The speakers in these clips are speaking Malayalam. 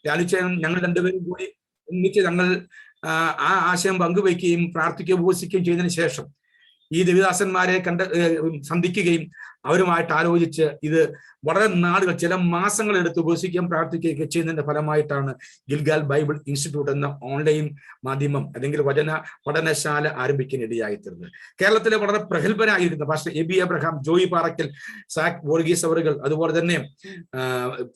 ലാലുച്ചനും ഞങ്ങൾ രണ്ടുപേരും കൂടി ഒന്നിച്ച് ഞങ്ങൾ ആ ആശയം പങ്കുവയ്ക്കുകയും പ്രാർത്ഥിക്കുകയും ഉപവസിക്കുകയും ചെയ്തതിനു ശേഷം ഈ ദേവദാസന്മാരെ സന്ധിക്കുകയും അവരുമായിട്ട് ആലോചിച്ച് ഇത് വളരെ നാളുകൾ, ചില മാസങ്ങൾ എടുത്ത് ഉപവസിക്കുകയും പ്രാർത്ഥിക്കുകയൊക്കെ ചെയ്യുന്നതിന്റെ ഫലമായിട്ടാണ് ഗിൽഗാൽ ബൈബിൾ ഇൻസ്റ്റിറ്റ്യൂട്ട് എന്ന ഓൺലൈൻ മാധ്യമം അല്ലെങ്കിൽ വചന പഠനശാല ആരംഭിക്കാൻ ഇടയായിത്തീർന്നത്. കേരളത്തിലെ വളരെ പ്രഗത്ഭരായിരിക്കുന്ന പാസ്റ്റർ എബി അബ്രഹാം, ജോയി പാറക്കൽ, സാക് വർഗീസ് അവറുകൾ, അതുപോലെ തന്നെ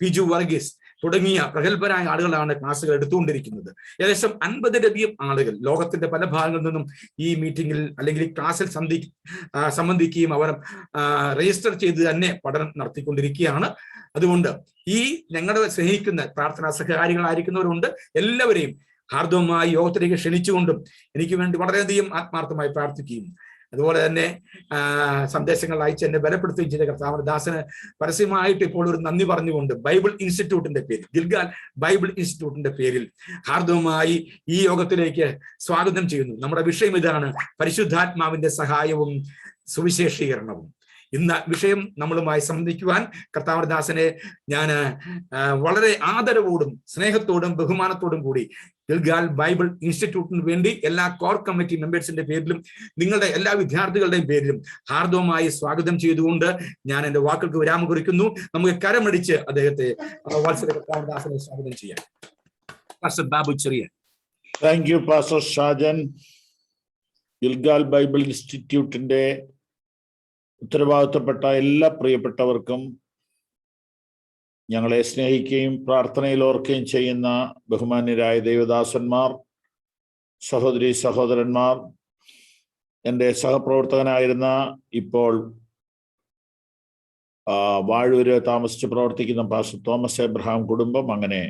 പിജു വർഗീസ് തുടങ്ങിയ പ്രഗത്ഭരായ ആളുകളാണ് ക്ലാസ്സുകൾ എടുത്തുകൊണ്ടിരിക്കുന്നത്. ഏകദേശം 50-ലധികം ആളുകൾ ലോകത്തിന്റെ പല ഭാഗങ്ങളിൽ നിന്നും ഈ മീറ്റിംഗിൽ അല്ലെങ്കിൽ ക്ലാസ്സിൽ സംബന്ധിക്കുകയും അവർ രജിസ്റ്റർ ചെയ്ത് തന്നെ പഠനം നടത്തിക്കൊണ്ടിരിക്കുകയാണ്. അതുകൊണ്ട് ഈ ഞങ്ങളുടെ സ്നേഹിക്കുന്ന പ്രാർത്ഥനാ സഹകാരികളായിരിക്കുന്നവരുണ്ട്, എല്ലാവരെയും ഹാർദവമായി യോഗത്തിലേക്ക് ക്ഷണിച്ചുകൊണ്ടും എനിക്ക് വേണ്ടി വളരെയധികം ആത്മാർത്ഥമായി പ്രാർത്ഥിക്കുകയും അതുപോലെ തന്നെ സന്ദേശങ്ങൾ അയച്ച് എന്നെ ബലപ്പെടുത്തുകയും ചെയ്ത കർത്താവിന്റെ ദാസന് പരസ്യമായിട്ട് ഇപ്പോൾ ഒരു നന്ദി പറഞ്ഞുകൊണ്ട് ബൈബിൾ ഇൻസ്റ്റിറ്റ്യൂട്ടിന്റെ പേരിൽ, ഗിൽഗാൽ ബൈബിൾ ഇൻസ്റ്റിറ്റ്യൂട്ടിന്റെ പേരിൽ ഹാർദവമായി ഈ യോഗത്തിലേക്ക് സ്വാഗതം ചെയ്യുന്നു. നമ്മുടെ വിഷയം ഇതാണ്: പരിശുദ്ധാത്മാവിന്റെ സഹായവും സുവിശേഷീകരണവും. ഇന്ന് വിഷയം നമ്മളുമായി സംബന്ധിക്കുവാൻ കർത്താവിന്റെ ദാസനെ ഞാൻ വളരെ ആദരവോടും സ്നേഹത്തോടും ബഹുമാനത്തോടും കൂടി ഗിൽഗാൽ ബൈബിൾ ഇൻസ്റ്റിറ്റ്യൂട്ടിന് വേണ്ടി എല്ലാ കോർ കമ്മിറ്റി മെമ്പേഴ്സിന്റെ പേരിലും നിങ്ങളുടെ എല്ലാ വിദ്യാർത്ഥികളുടെയും പേരിലും ഹാർദവമായി സ്വാഗതം ചെയ്തുകൊണ്ട് ഞാൻ എന്റെ വാക്കുകൾക്ക് വിരാമം കുറിക്കുന്നു. നമുക്ക് കരമടിച്ച് അദ്ദേഹത്തെ വാത്സല്യ കർത്താവിന്റെ ദാസനെ സ്വാഗതം ചെയ്യാം. പാസ്റ്റർ ബാബു ചെറിയ. Thank you pastor Shajan. Gilgal Bible ഇൻസ്റ്റിറ്റ്യൂട്ടിന്റെ ഉത്തരവാദിത്തപ്പെട്ട എല്ലാ പ്രിയപ്പെട്ടവർക്കും, ഞങ്ങളെ സ്നേഹിക്കുകയും പ്രാർത്ഥനയിൽ ഓർക്കുകയും ചെയ്യുന്ന ബഹുമാന്യരായ ദൈവദാസന്മാർ, സഹോദരി സഹോദരന്മാർ, എൻ്റെ സഹപ്രവർത്തകനായിരുന്ന ഇപ്പോൾ വാഴൂര് താമസിച്ച് പ്രവർത്തിക്കുന്ന പാസ്റ്റർ തോമസ് എബ്രഹാം കുടുംബം, അങ്ങനെ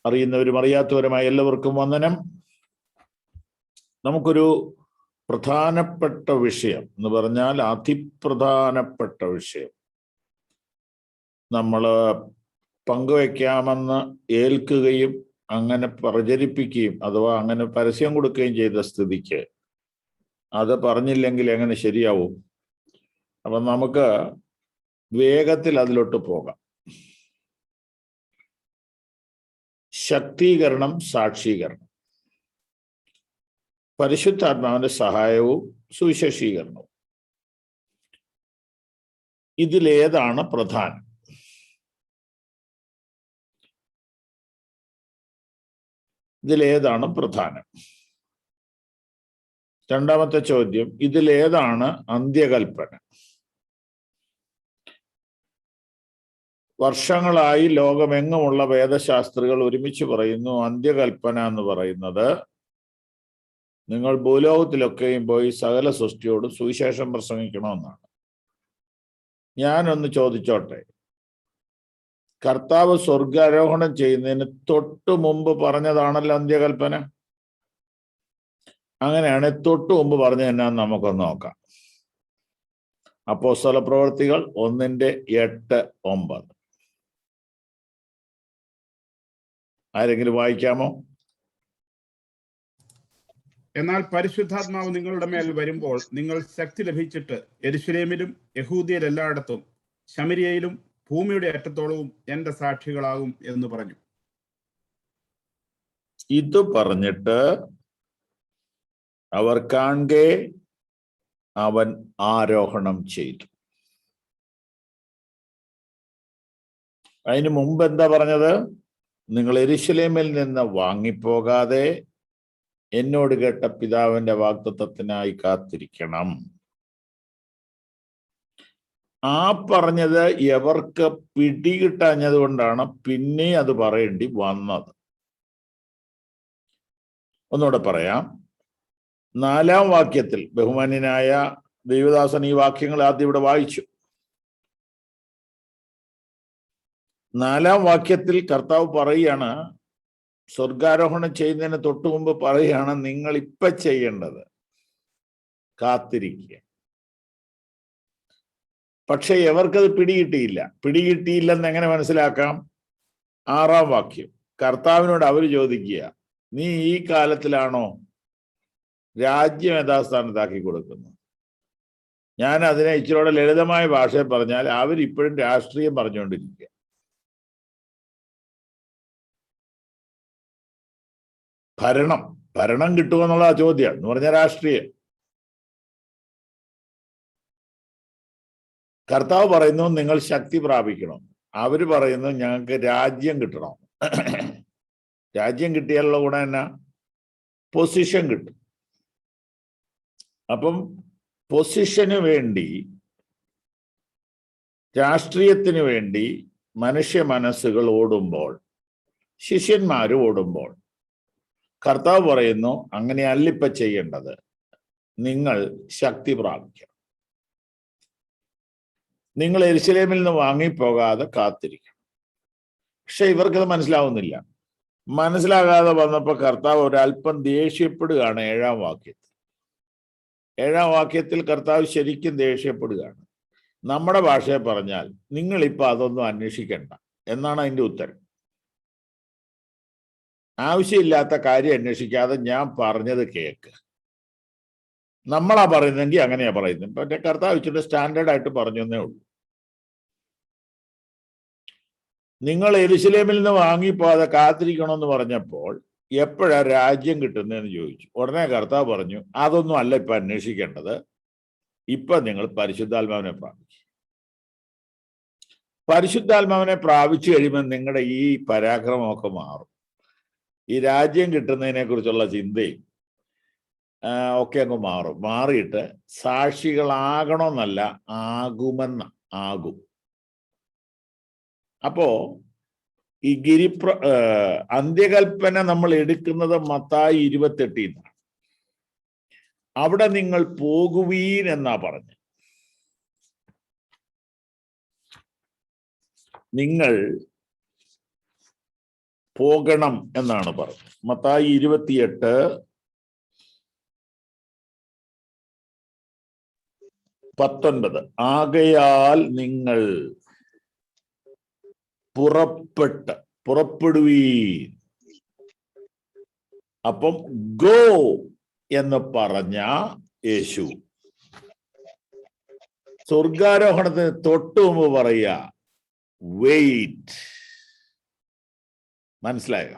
അറിയുന്നവരും അറിയാത്തവരുമായ എല്ലാവർക്കും വന്ദനം. നമുക്കൊരു പ്രധാനപ്പെട്ട വിഷയം എന്ന് പറഞ്ഞാൽ അതിപ്രധാനപ്പെട്ട വിഷയം നമ്മൾ പങ്കുവയ്ക്കാമെന്ന് ഏൽക്കുകയും അങ്ങനെ പ്രചരിപ്പിക്കുകയും അഥവാ അങ്ങനെ പരസ്യം കൊടുക്കുകയും ചെയ്ത സ്ഥിതിക്ക് അത് പറഞ്ഞില്ലെങ്കിൽ എങ്ങനെ ശരിയാവും? അപ്പം നമുക്ക് വേഗത്തിൽ അതിലോട്ട് പോകാം. ശക്തീകരണം, സാക്ഷീകരണം, പരിശുദ്ധാത്മാവിന്റെ സഹായവും സുവിശേഷീകരണവും. ഇതിലേതാണ് പ്രധാനം? ഇതിലേതാണ് പ്രധാനം? രണ്ടാമത്തെ ചോദ്യം, ഇതിലേതാണ് അന്ത്യകൽപ്പന? വർഷങ്ങളായി ലോകമെങ്ങുമുള്ള വേദശാസ്ത്രികൾ ഒരുമിച്ച് പറയുന്നു, അന്ത്യകൽപ്പന എന്ന് പറയുന്നത് നിങ്ങൾ ഭൂലോകത്തിലൊക്കെയും പോയി സകല സൃഷ്ടിയോടും സുവിശേഷം പ്രസംഗിക്കണമെന്നാണ്. ഞാനൊന്ന് ചോദിച്ചോട്ടെ, കർത്താവ് സ്വർഗാരോഹണം ചെയ്യുന്നതിന് തൊട്ടു മുമ്പ് പറഞ്ഞതാണല്ലോ അന്ത്യകൽപ്പന. അങ്ങനെയാണ് തൊട്ടു മുമ്പ് പറഞ്ഞത് എന്നാന്ന് നമുക്കൊന്ന് നോക്കാം. അപ്പോസ്തലപ്രവൃത്തികൾ 1:8-9. ആരെങ്കിലും വായിക്കാമോ? എന്നാൽ പരിശുദ്ധാത്മാവ് നിങ്ങളുടെ മേൽ വരുമ്പോൾ നിങ്ങൾ ശക്തി ലഭിച്ചിട്ട് യെരൂശലേമിലും യഹൂദ്യരെല്ലായിടത്തും ശമര്യയിലും ഭൂമിയുടെ അറ്റത്തോളവും എന്റെ സാക്ഷികളാകും എന്ന് പറഞ്ഞു. ഇത് പറഞ്ഞിട്ട് അവർ കാണെ അവൻ ആരോഹണം ചെയ്തു. അതിന് മുമ്പ് എന്താ പറഞ്ഞത്? നിങ്ങൾ യെരൂശലേമിൽ നിന്ന് വാങ്ങിപ്പോകാതെ എന്നോട് കേട്ട പിതാവിന്റെ വാഗ്ദത്തത്തിനായി കാത്തിരിക്കണം. ആ പറഞ്ഞത് എവർക്ക് പിടികിട്ടാഞ്ഞത് കൊണ്ടാണ് പിന്നെ അത് പറയേണ്ടി വന്നത്. ഒന്നുകൂടെ പറയാം. 4-ാം വാക്യത്തിൽ ബഹുമാന്യനായ ദൈവദാസൻ ഈ വാക്യങ്ങൾ ആദ്യം ഇവിടെ വായിച്ചു. 4-ാം വാക്യത്തിൽ കർത്താവ് പറയുകയാണ്, സ്വർഗാരോഹണം ചെയ്യുന്നതിന് തൊട്ടു മുമ്പ് പറയുകയാണ്, നിങ്ങൾ ഇപ്പൊ ചെയ്യേണ്ടത് കാത്തിരിക്കുക. പക്ഷെ എവർക്കത് പിടികിട്ടിയില്ല. പിടികിട്ടിയില്ലെന്ന് എങ്ങനെ മനസ്സിലാക്കാം? 6-ാം വാക്യം, കർത്താവിനോട് അവർ ചോദിക്കുക, നീ ഈ കാലത്തിലാണോ രാജ്യം യഥാസ്ഥാനത്താക്കി കൊടുക്കുന്നത്? ഞാൻ അതിനെ ഇച്ചിരിയോടെ ലളിതമായ ഭാഷയിൽ പറഞ്ഞാൽ അവരിപ്പോഴും രാഷ്ട്രീയം പറഞ്ഞുകൊണ്ടിരിക്കുക. ഭരണം കിട്ടുമെന്നുള്ള ചോദ്യം എന്ന് പറഞ്ഞ രാഷ്ട്രീയം. കർത്താവ് പറയുന്നു നിങ്ങൾ ശക്തി പ്രാപിക്കണം, അവര് പറയുന്നു ഞങ്ങൾക്ക് രാജ്യം കിട്ടണം. രാജ്യം കിട്ടിയാലുള്ള ഗുണം എന്നാ? പൊസിഷൻ കിട്ടും. അപ്പം പൊസിഷന് വേണ്ടി, രാഷ്ട്രീയത്തിന് വേണ്ടി മനുഷ്യ മനസ്സുകൾ ഓടുമ്പോൾ, ശിഷ്യന്മാര് ഓടുമ്പോൾ, കർത്താവ് പറയുന്നു അങ്ങനെയല്ല ഇപ്പൊ ചെയ്യേണ്ടത്, നിങ്ങൾ ശക്തി പ്രാപിക്കണം. നിങ്ങൾ യെരൂശലേമിൽ നിന്ന് വാങ്ങിപ്പോകാതെ കാത്തിരിക്കണം. പക്ഷെ ഇവർക്കത് മനസ്സിലാവുന്നില്ല. മനസ്സിലാകാതെ വന്നപ്പോ കർത്താവ് ഒരല്പം ദേഷ്യപ്പെടുകയാണ്. 7-ാം വാക്യത്തിൽ 7-ാം വാക്യത്തിൽ കർത്താവ് ശരിക്കും ദേഷ്യപ്പെടുകയാണ്. നമ്മുടെ ഭാഷയെ പറഞ്ഞാൽ നിങ്ങളിപ്പോ അതൊന്നും അന്വേഷിക്കണ്ട എന്നാണ് അതിന്റെ ഉത്തരം. ആവശ്യമില്ലാത്ത കാര്യം അന്വേഷിക്കാതെ ഞാൻ പറഞ്ഞത് കേക്ക്. നമ്മളാ പറയുന്നെങ്കിൽ അങ്ങനെയാ പറയുന്നത്. പക്ഷെ കർത്താവ് ഇച്ചിരി സ്റ്റാൻഡേർഡ് ആയിട്ട് പറഞ്ഞു എന്നേ ഉള്ളൂ. നിങ്ങൾ യെരൂശലേമിൽ നിന്ന് വാങ്ങിപ്പോകാതെ കാത്തിരിക്കണമെന്ന് പറഞ്ഞപ്പോൾ എപ്പോഴാ രാജ്യം കിട്ടുന്നതെന്ന് ചോദിച്ചു. ഉടനെ കർത്താവ് പറഞ്ഞു അതൊന്നും അല്ല ഇപ്പൊ അന്വേഷിക്കേണ്ടത്, ഇപ്പൊ നിങ്ങൾ പരിശുദ്ധാത്മാവിനെ പ്രാപിക്കും. പരിശുദ്ധാത്മാവിനെ പ്രാപിച്ചു കഴിയുമ്പോൾ നിങ്ങളുടെ ഈ പരാക്രമമൊക്കെ മാറും. ഈ രാജ്യം കിട്ടുന്നതിനെ കുറിച്ചുള്ള ചിന്തയും ഒക്കെ അങ്ങ് മാറും. മാറിയിട്ട് സാക്ഷികളാകണമെന്നല്ല, ആകും. അപ്പോ ഈ അന്ത്യകൽപ്പന നമ്മൾ എടുക്കുന്നത് മത്തായി 28 അവിടെ നിങ്ങൾ പോകുവീൻ എന്നാ പറഞ്ഞത്. നിങ്ങൾ പോകണം എന്നാണ് പറഞ്ഞത്. മത്തായി 28:19 ആകയാൽ നിങ്ങൾ പുറപ്പെടുവീൻ. അപ്പം ഗോ എന്ന് പറഞ്ഞ യേശു സ്വർഗാരോഹണത്തിന് തൊട്ടു മുമ്പ് പറയുക വെയിറ്റ്. മനസ്സിലായോ?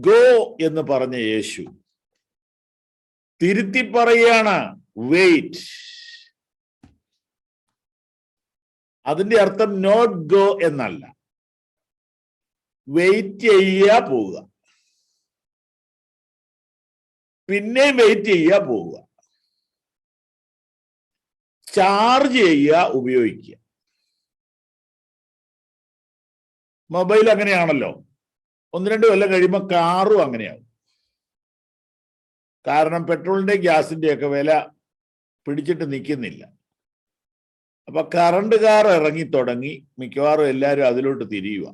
ഗോ എന്ന് പറഞ്ഞ യേശു തിരുത്തി പറയാണ് വെയിറ്റ്. അതിന്റെ അർത്ഥം നോട്ട് ഗോ എന്നല്ല, വെയിറ്റ് ചെയ്യുക പോവുക, പിന്നെ വെയിറ്റ് ചെയ്യുക പോവുക, ചാർജ് ചെയ്യുക ഉപയോഗിക്കുക. മൊബൈൽ അങ്ങനെയാണല്ലോ. 1-2 കൊല്ലം കഴിയുമ്പോൾ കാറും അങ്ങനെയാവും. കാരണം പെട്രോളിന്റെ ഗ്യാസിന്റെ ഒക്കെ വില പിടിച്ചിട്ട് നിൽക്കുന്നില്ല. അപ്പൊ കറണ്ട് കാർ ഇറങ്ങി തുടങ്ങി, മിക്കവാറും എല്ലാവരും അതിലോട്ട് തിരിയുക.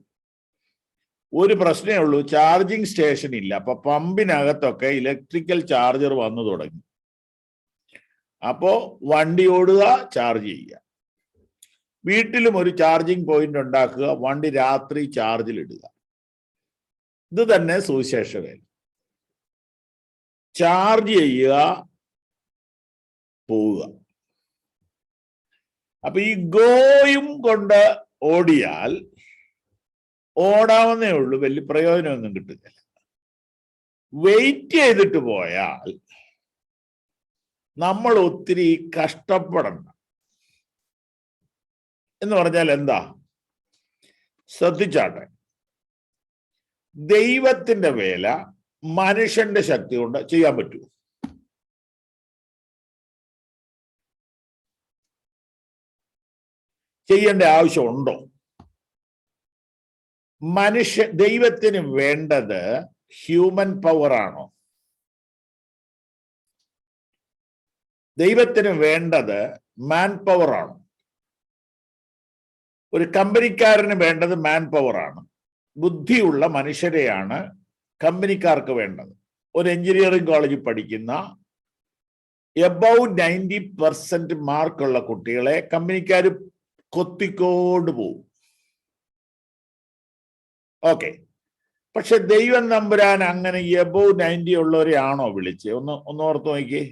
ഒരു പ്രശ്നമേ ഉള്ളൂ, ചാർജിങ് സ്റ്റേഷൻ ഇല്ല. അപ്പൊ പമ്പിനകത്തൊക്കെ ഇലക്ട്രിക്കൽ ചാർജർ വന്നു തുടങ്ങി. അപ്പോ വണ്ടി ഓടുക, ചാർജ് ചെയ്യുക. വീട്ടിലും ഒരു ചാർജിങ് പോയിന്റ് ഉണ്ടാക്കുക, വണ്ടി രാത്രി ചാർജിലിടുക. ഇത് തന്നെ സുവിശേഷ വേല. ചാർജ് ചെയ്യുക, പോവുക. അപ്പൊ ഈ ഗോയും കൊണ്ട് ഓടിയാൽ ഓടാവുന്നേ ഉള്ളൂ, വലിയ പ്രയോജനമൊന്നും കിട്ടില്ല. വെയിറ്റ് ചെയ്തിട്ട് പോയാൽ നമ്മൾ ഒത്തിരി കഷ്ടപ്പെടണ്ട. എന്ന് പറഞ്ഞാൽ എന്താ? ശ്രദ്ധിച്ചാട്ടെ, ദൈവത്തിന്റെ വേല മനുഷ്യന്റെ ശക്തി കൊണ്ട് ചെയ്യാൻ പറ്റുമോ? ചെയ്യേണ്ട ആവശ്യമുണ്ടോ? ദൈവത്തിന് വേണ്ടത് ഹ്യൂമൻ പവർ ആണോ? ദൈവത്തിന് വേണ്ടത് മാൻ പവർ ആണോ? ഒരു കമ്പനിക്കാരന് വേണ്ടത് മാൻ പവർ ആണ്. ബുദ്ധിയുള്ള മനുഷ്യരെയാണ് കമ്പനിക്കാർക്ക് വേണ്ടത്. ഒരു എഞ്ചിനീയറിംഗ് കോളേജിൽ പഠിക്കുന്ന എബവ് 90% മാർക്കുള്ള കുട്ടികളെ കമ്പനിക്കാർ കൊത്തിക്കൊണ്ട് പോകും. ഓക്കെ, പക്ഷെ ദൈവം നമ്പുരാൻ അങ്ങനെ എബവ് 90 ഉള്ളവരെ ആണോ വിളിച്ച്? ഒന്ന് ഓർത്ത് നോക്കിയേ.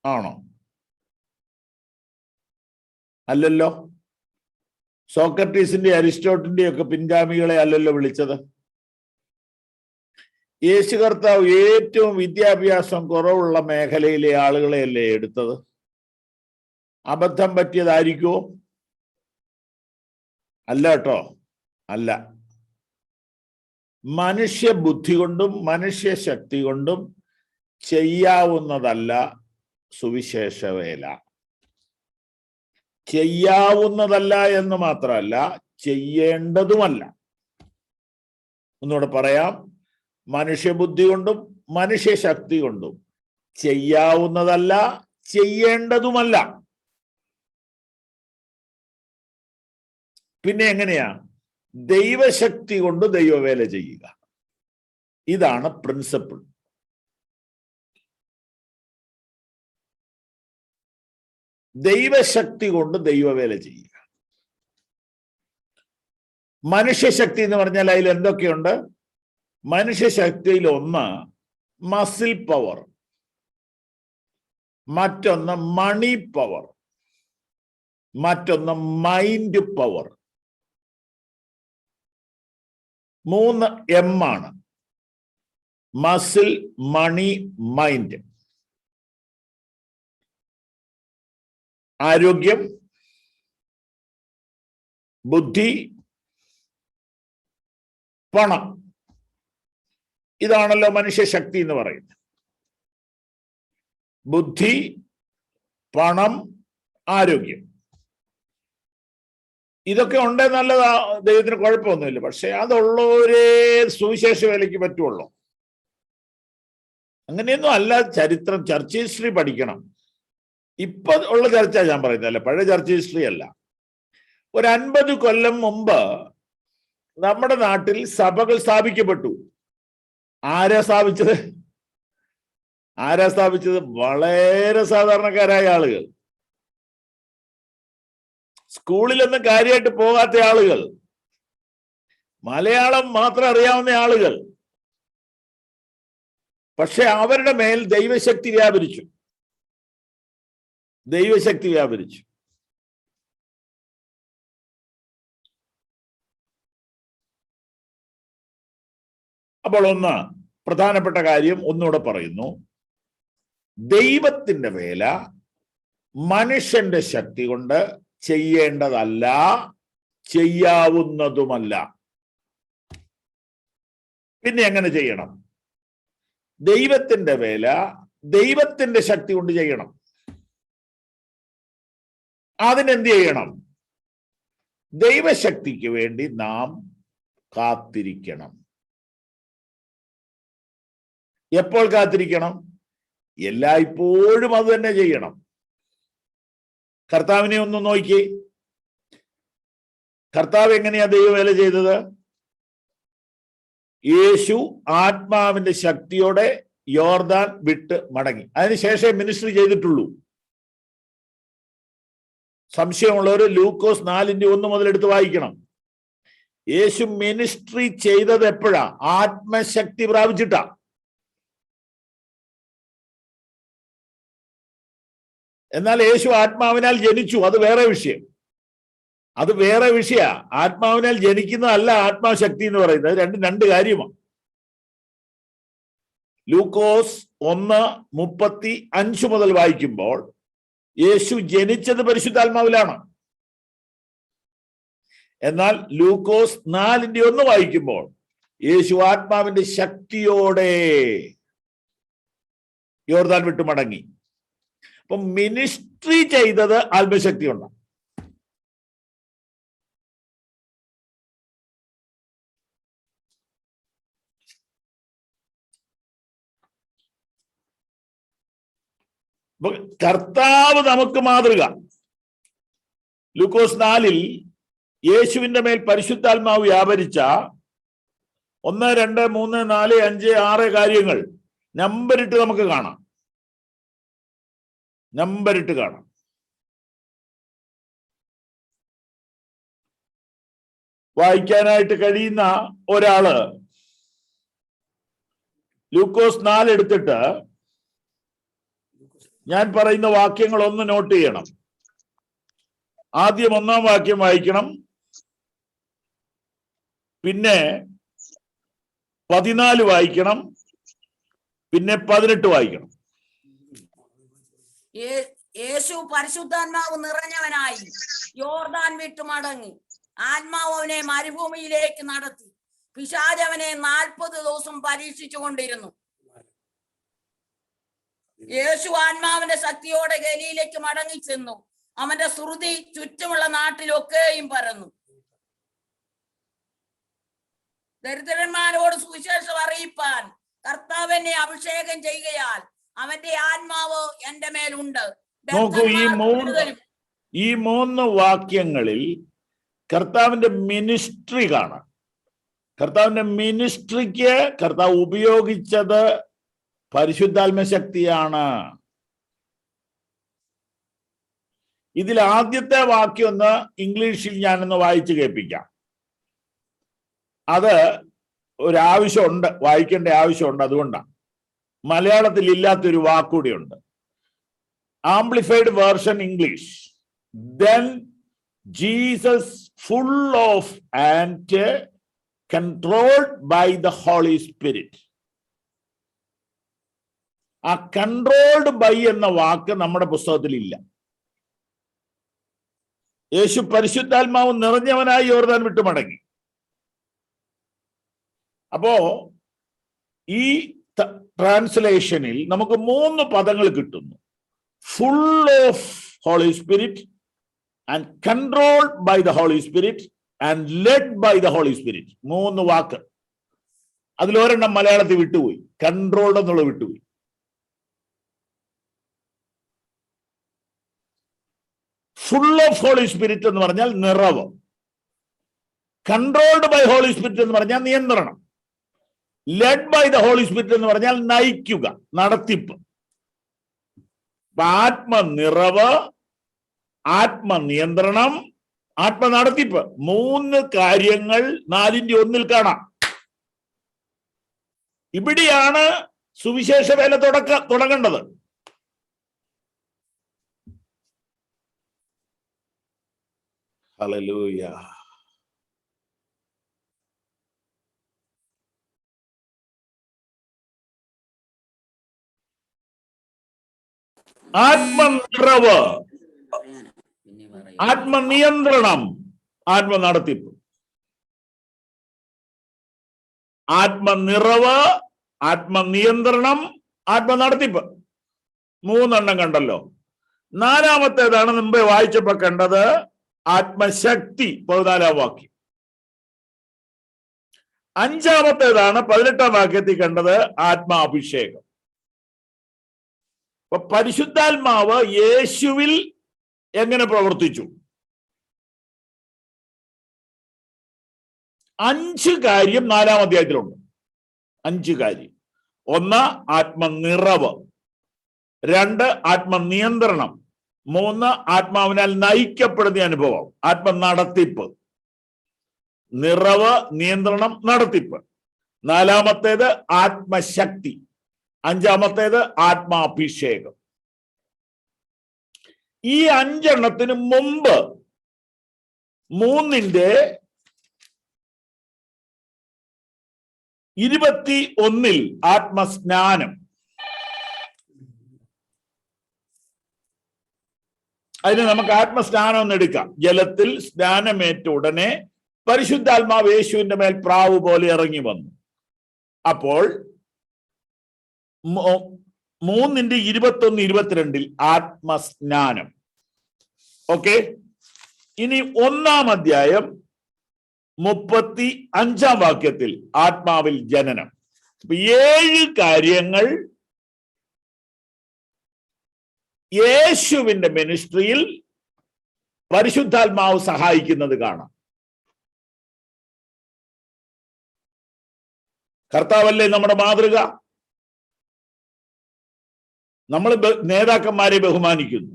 ആണോ? അല്ലല്ലോ. സോക്രട്ടീസിന്റെ അരിസ്റ്റോട്ടിന്റെ ഒക്കെ പിൻഗാമികളെ അല്ലല്ലോ വിളിച്ചത്. യേശു കർത്താവ് ഏറ്റവും വിദ്യാഭ്യാസം കുറവുള്ള മേഖലയിലെ ആളുകളെയല്ലേ എടുത്തത്. അബദ്ധം പറ്റിയതായിരിക്കുമോ? അല്ല കേട്ടോ, അല്ല. മനുഷ്യ ബുദ്ധി കൊണ്ടും മനുഷ്യ ശക്തി കൊണ്ടും ചെയ്യാവുന്നതല്ല സുവിശേഷ വേല. ചെയ്യാവുന്നതല്ല എന്ന് മാത്രമല്ല, ചെയ്യേണ്ടതുമല്ല. ഒന്നുകൂടെ പറയാം, മനുഷ്യബുദ്ധി കൊണ്ടും മനുഷ്യശക്തി കൊണ്ടും ചെയ്യാവുന്നതല്ല, ചെയ്യേണ്ടതുമല്ല. പിന്നെ എങ്ങനെയാ? ദൈവശക്തി കൊണ്ട് ദൈവവേല ചെയ്യുക. ഇതാണ് പ്രിൻസിപ്പിൾ. ദൈവശക്തി കൊണ്ട് ദൈവവേല ചെയ്യുക. മനുഷ്യശക്തി എന്ന് പറഞ്ഞാൽ അതിൽ എന്തൊക്കെയുണ്ട്? മനുഷ്യശക്തിയിൽ ഒന്ന് മസിൽ പവർ, മറ്റൊന്ന് മണി പവർ, മറ്റൊന്ന് മൈൻഡ് പവർ. 3 M ആണ്. മസിൽ, മണി, മൈൻഡ്. ആരോഗ്യം, ബുദ്ധി, പണം. ഇതാണല്ലോ മനുഷ്യശക്തി എന്ന് പറയുന്നത്. ബുദ്ധി, പണം, ആരോഗ്യം. ഇതൊക്കെ ഉണ്ട്, നല്ലതാ, ദൈവത്തിന് കുഴപ്പമൊന്നുമില്ല. പക്ഷെ അതുള്ളവരേ സുവിശേഷ വേലയ്ക്ക് പറ്റുള്ളൂ. അങ്ങനെയൊന്നും അല്ല. ചരിത്രം, ചർച്ച് ഹിസ്റ്ററി പഠിക്കണം. ഇപ്പൊ ഉള്ള ചർച്ച ഞാൻ പറയുന്നത് അല്ല, പഴയ ചർച്ച് ഹിസ്റ്ററി അല്ല. ഒരു 50 കൊല്ലം മുമ്പ് നമ്മുടെ നാട്ടിൽ സഭകൾ സ്ഥാപിക്കപ്പെട്ടു. ആരാ സ്ഥാപിച്ചത്? വളരെ സാധാരണക്കാരായ ആളുകൾ, സ്കൂളിലൊന്നും കാര്യമായിട്ട് പോകാത്ത ആളുകൾ, മലയാളം മാത്രം അറിയാവുന്ന ആളുകൾ. പക്ഷെ അവരുടെ മേൽ ദൈവശക്തി വ്യാപരിച്ചു. അപ്പോൾ ഒന്ന് പ്രധാനപ്പെട്ട കാര്യം ഒന്നുകൂടെ പറയുന്നു. ദൈവത്തിന്റെ വേല മനുഷ്യന്റെ ശക്തി കൊണ്ട് ചെയ്യേണ്ടതല്ല, ചെയ്യാവുന്നതുമല്ല. പിന്നെ എങ്ങനെ ചെയ്യണം? ദൈവത്തിന്റെ വേല ദൈവത്തിന്റെ ശക്തി കൊണ്ട് ചെയ്യണം. അതിനെന്ത് ചെയ്യണം? ദൈവശക്തിക്ക് വേണ്ടി നാം കാത്തിരിക്കണം. എപ്പോൾ കാത്തിരിക്കണം? എല്ലായ്പ്പോഴും അത് തന്നെ ചെയ്യണം. കർത്താവിനെ ഒന്ന് നോക്കി. കർത്താവ് എങ്ങനെയാ ദൈവവേല ചെയ്തത്? യേശു ആത്മാവിന്റെ ശക്തിയോടെ യോർദാൻ വിട്ട് മടങ്ങി. അതിനുശേഷം മിനിസ്ട്രി ചെയ്തിട്ടുള്ളൂ. സംശയമുള്ളവർ ലൂക്കോസ് 4:1 മുതൽ എടുത്ത് വായിക്കണം. യേശു മിനിസ്ട്രി ചെയ്തത് എപ്പോഴാ? ആത്മശക്തി പ്രാപിച്ചിട്ടാ. എന്നാൽ യേശു ആത്മാവിനാൽ ജനിച്ചു, അത് വേറെ വിഷയം. ആത്മാവിനാൽ ജനിക്കുന്നതല്ല ആത്മാശക്തി എന്ന് പറയുന്നത്. രണ്ട് കാര്യമാണ്. ലൂക്കോസ് 1:35 മുതൽ വായിക്കുമ്പോൾ യേശു ജനിച്ചത് പരിശുദ്ധാത്മാവിലാണ്. എന്നാൽ ലൂക്കോസ് 4:1 വായിക്കുമ്പോൾ യേശു ആത്മാവിന്റെ ശക്തിയോടെ യോർദാൻ വിട്ടു മടങ്ങി. അപ്പൊ മിനിസ്ട്രി ചെയ്തത് ആത്മശക്തി കൊണ്ടാണ്. കർത്താവ് നമുക്ക് മാതൃക. ലൂക്കോസ് 4 യേശുവിന്റെ മേൽ പരിശുദ്ധാത്മാവ് വ്യാപരിച്ച 1, 2, 3, 4, 5, 6 കാര്യങ്ങൾ നമ്പറിട്ട് നമുക്ക് കാണാം. വായിക്കാനായിട്ട് കഴിയുന്ന ഒരാള് ലൂക്കോസ് 4 എടുത്തിട്ട് ഞാൻ പറയുന്ന വാക്യങ്ങൾ ഒന്ന് നോട്ട് ചെയ്യണം. ആദ്യം 1-ാം വാക്യം വായിക്കണം, പിന്നെ 14 വായിക്കണം, പിന്നെ 18 വായിക്കണം. യേശു പരിശുദ്ധാത്മാവ് നിറഞ്ഞവനായി യോർദാൻ വിട്ടു മടങ്ങി. ആത്മാവ് അവനെ മരുഭൂമിയിലേക്ക് നടത്തി. പിശാച് അവനെ 40 ദിവസം പരീക്ഷിച്ചു കൊണ്ടിരുന്നു. യേശു ആത്മാവിന്റെ ശക്തിയോടെ ഗലീലയ്ക്ക് മടങ്ങി ചെന്നു. അവന്റെ ശ്രുതി ചുറ്റുമുള്ള നാട്ടിലൊക്കെയും പരന്നു. ദരിദ്രന്മാരോട് സുവിശേഷം അറിയിപ്പാൻ കർത്താവ് എന്നെ അഭിഷേകം ചെയ്യുകയാൽ അവന്റെ ആത്മാവ് എന്റെ മേലുണ്ട്. നോക്കൂ, ഈ മൂന്ന് വാക്യങ്ങളിൽ കർത്താവിന്റെ മിനിസ്ട്രി കാണാം. കർത്താവിന്റെ മിനിസ്ട്രിക്ക് കർത്താവ് ഉപയോഗിച്ചത് പരിശുദ്ധാത്മ ശക്തിയാണ്. ഇതിൽ ആദ്യത്തെ വാക്യം ഒന്ന് ഇംഗ്ലീഷിൽ ഞാനൊന്ന് വായിച്ചു കേൾപ്പിക്കാം. അത് ഒരാവശ്യമുണ്ട്, വായിക്കേണ്ട ആവശ്യമുണ്ട്, അതുകൊണ്ടാണ്. മലയാളത്തിൽ ഇല്ലാത്തൊരു വാക്കുകൂടിയുണ്ട്. Amplified version English. Then Jesus, full of and controlled by the Holy Spirit. ആ കൺട്രോൾഡ് ബൈ എന്ന വാക്ക് നമ്മുടെ പുസ്തകത്തിൽ ഇല്ല. യേശു പരിശുദ്ധാത്മാവ് നിറഞ്ഞവനായി യോർദാൻ വിട്ടു മടങ്ങി. അപ്പോ ഈ ട്രാൻസ്ലേഷനിൽ നമുക്ക് 3 പദങ്ങൾ കിട്ടുന്നു. Full of holy spirit and controlled by the holy spirit and led by the holy spirit. 3 വാക്ക്. അതിലൊരെണ്ണം മലയാളത്തിൽ വിട്ടുപോയി, കൺട്രോൾഡ് എന്നുള്ളത് വിട്ടുപോയി. ഫുൾ ഓഫ് ഹോളി സ്പിരിറ്റ് എന്ന് പറഞ്ഞാൽ നിറവ്. കൺട്രോൾഡ് ബൈ ഹോളി സ്പിരിറ്റ് എന്ന് പറഞ്ഞാൽ നിയന്ത്രണം. Led by the holy spirit എന്ന് പറഞ്ഞാൽ നയിക്കുക, നടത്തിപ്പ്. ആത്മനിറവ്, ആത്മനിയന്ത്രണം, ആത്മനടത്തിപ്പ്, 3 കാര്യങ്ങൾ 4ന്റെ 1 കാണാം. ഇവിടെയാണ് സുവിശേഷ വേല തുടങ്ങേണ്ടത്. ഹല്ലേലൂയ. ആത്മനിറവ്, ആത്മനിയന്ത്രണം, ആത്മനടത്തിപ്പ്. ആത്മനിറവ്, ആത്മനിയന്ത്രണം, ആത്മനടത്തിപ്പ്. 3 കണ്ടല്ലോ. 4ാമത്തേതാണ് മുമ്പേ വായിച്ചപ്പോ കണ്ടത്, ആത്മശക്തി, 14ാം വാക്യം. 5ാമത്തേതാണ് 18ാം വാക്യത്തിൽ കണ്ടത്, ആത്മാഭിഷേകം. അപ്പൊ പരിശുദ്ധാത്മാവ് യേശുവിൽ എങ്ങനെ പ്രവർത്തിച്ചു? 5 കാര്യം 4ാം അധ്യായത്തിലുണ്ട്. 5 കാര്യം. 1 ആത്മനിറവ്, 2 ആത്മനിയന്ത്രണം, 3 ആത്മാവിനാൽ നയിക്കപ്പെടുന്ന അനുഭവം, ആത്മനടത്തിപ്പ്. നിറവ്, നിയന്ത്രണം, നടത്തിപ്പ്. 4ാമത്തേത് ആത്മശക്തി. 5ാമത്തേത് ആത്മാഭിഷേകം. ഈ 5 മുമ്പ് 3ന്റെ 21 ആത്മസ്നാനം. അതിന് നമുക്ക് ആത്മസ്നാനം ഒന്ന് എടുക്കാം. ജലത്തിൽ സ്നാനമേറ്റ ഉടനെ പരിശുദ്ധാത്മാവ് യേശുവിന്റെ മേൽ പ്രാവ് പോലെ ഇറങ്ങി വന്നു. അപ്പോൾ 3ന്റെ 21, 22 ആത്മസ്നാനം. ഓക്കെ. ഇനി 1-ാം അധ്യായം 35-ാം വാക്യത്തിൽ ആത്മാവിൽ ജനനം. 7 കാര്യങ്ങൾ യേശുവിന്റെ മിനിസ്ട്രിയിൽ പരിശുദ്ധാത്മാവ് സഹായിക്കുന്നത് കാണാം. കർത്താവല്ലേ നമ്മുടെ മാതൃക. നമ്മൾ നേതാക്കന്മാരെ ബഹുമാനിക്കുന്നു.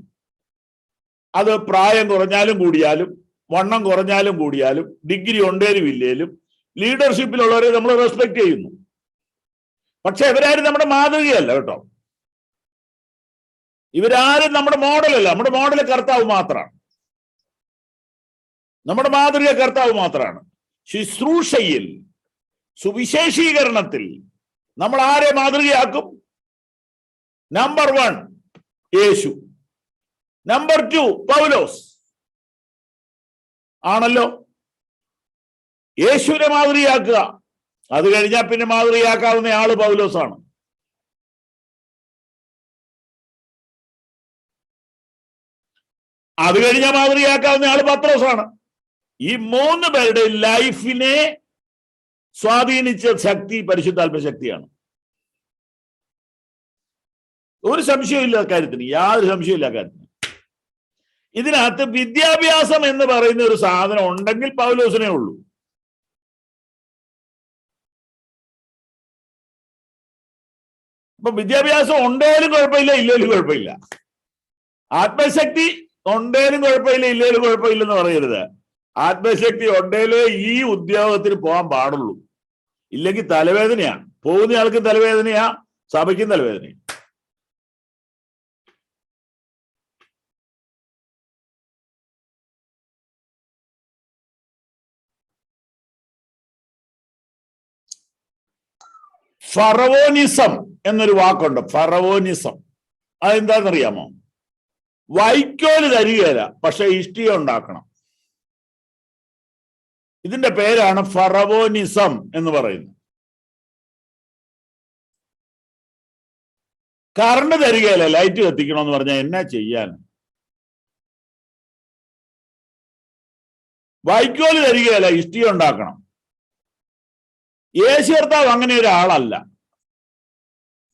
അത് പ്രായം കുറഞ്ഞാലും കൂടിയാലും, വണ്ണം കുറഞ്ഞാലും കൂടിയാലും, ഡിഗ്രി ഉണ്ടേലും ഇല്ലേലും, ലീഡർഷിപ്പിലുള്ളവരെ നമ്മൾ റെസ്പെക്ട് ചെയ്യുന്നു. പക്ഷെ ഇവരാരും നമ്മുടെ മാതൃകയല്ല കേട്ടോ. ഇവരാരും നമ്മുടെ മോഡലല്ല. നമ്മുടെ മോഡല് കർത്താവ് മാത്രമാണ്. നമ്മുടെ മാതൃക കർത്താവ് മാത്രമാണ്. ശുശ്രൂഷയിൽ, സുവിശേഷീകരണത്തിൽ നമ്മൾ ആരെ മാതൃകയാക്കും? നമ്പർ 1 യേശു, നമ്പർ 2 പൗലോസ് ആണല്ലോ. യേശുവിനെ മാതൃകയാക്കുക. അത് കഴിഞ്ഞാൽ പിന്നെ മാതൃകയാക്കാവുന്ന ആള് പൗലോസാണ്. അത് കഴിഞ്ഞാൽ മാതൃകയാക്കാവുന്ന ആള് പത്രോസാണ്. ഈ 3 പേരുടെ ലൈഫിനെ സ്വാധീനിച്ച ശക്തി പരിശുദ്ധാത്മ ശക്തിയാണ്. ഒരു സംശയമില്ല കാര്യത്തിന്, യാതൊരു സംശയമില്ല കാര്യത്തിന്. ഇതിനകത്ത് വിദ്യാഭ്യാസം എന്ന് പറയുന്ന ഒരു സാധനം ഉണ്ടെങ്കിൽ പൗലോസിനെ ഉള്ളൂ. അപ്പൊ വിദ്യാഭ്യാസം ഉണ്ടേലും കുഴപ്പമില്ല, ഇല്ലേലും കുഴപ്പമില്ല. ആത്മശക്തി ഉണ്ടേലും കുഴപ്പമില്ല, ഇല്ലേലും കുഴപ്പമില്ലെന്ന് പറയരുത്. ആത്മശക്തി ഉണ്ടേലേ ഈ ഉദ്യോഗത്തിന് പോകാൻ പാടുള്ളൂ. ഇല്ലെങ്കിൽ തലവേദനയാ. പോകുന്ന ആൾക്കും തലവേദനയാ, സഭയ്ക്കും തലവേദനയാ. ഫറവോനിസം എന്നൊരു വാക്കുണ്ട്. ഫറവോനിസം അതെന്താണെന്നറിയാമോ? വൈക്കോല് തരികയില്ല, പക്ഷെ ഇഷ്ടിക ഉണ്ടാക്കണം. ഇതിന്റെ പേരാണ് ഫറവോനിസം എന്ന് പറയുന്നത്. കറണ്ട് തരികയില്ല, ലൈറ്റ് കത്തിക്കണമെന്ന് പറഞ്ഞാൽ എന്നാ ചെയ്യാൻ? വൈക്കോല് തരികയില്ല, ഇഷ്ടിക ഉണ്ടാക്കണം. യേശു കർത്താവ് അങ്ങനെ ഒരാളല്ല.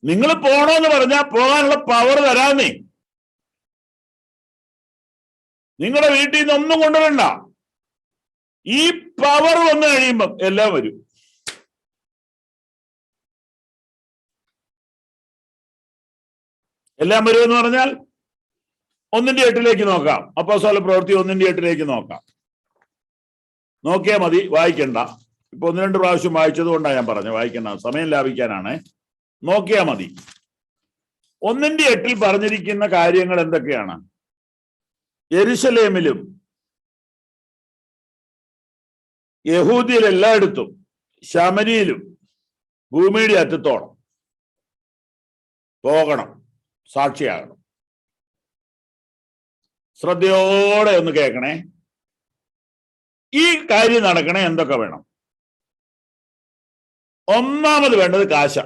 നിങ്ങൾ പോണോന്ന് പറഞ്ഞാൽ പോകാനുള്ള പവർ തരാന്നേ. നിങ്ങളുടെ വീട്ടിൽ നിന്ന് ഒന്നും കൊണ്ടുവരണ്ട. ഈ പവർ വന്നു കഴിയുമ്പം എല്ലാം വരും. എല്ലാം വരുമെന്ന് പറഞ്ഞാൽ 1:8 നോക്കാം. അപ്പോസ്തല പ്രവൃത്തി 1:8 നോക്കാം. നോക്കിയാൽ മതി, വായിക്കണ്ട. ഇപ്പൊ 1-2 പ്രാവശ്യം വായിച്ചത് കൊണ്ടാണ് ഞാൻ പറഞ്ഞത്, വായിക്കണ്ട, സമയം ലാഭിക്കാനാണ്. നോക്കിയാ മതി. 1:8 പറഞ്ഞിരിക്കുന്ന കാര്യങ്ങൾ എന്തൊക്കെയാണ്? യെരുശലേമിലും യഹൂദിയിൽ എല്ലായിടത്തും ശമരിയിലും ഭൂമിയുടെ അറ്റത്തോളം പോകണം, സാക്ഷിയാകണം. ശ്രദ്ധയോടെ ഒന്ന് കേൾക്കണേ. ഈ കാര്യം നടക്കണേ എന്തൊക്കെ വേണം? ഒന്നാമത് വേണ്ടത് കാശ.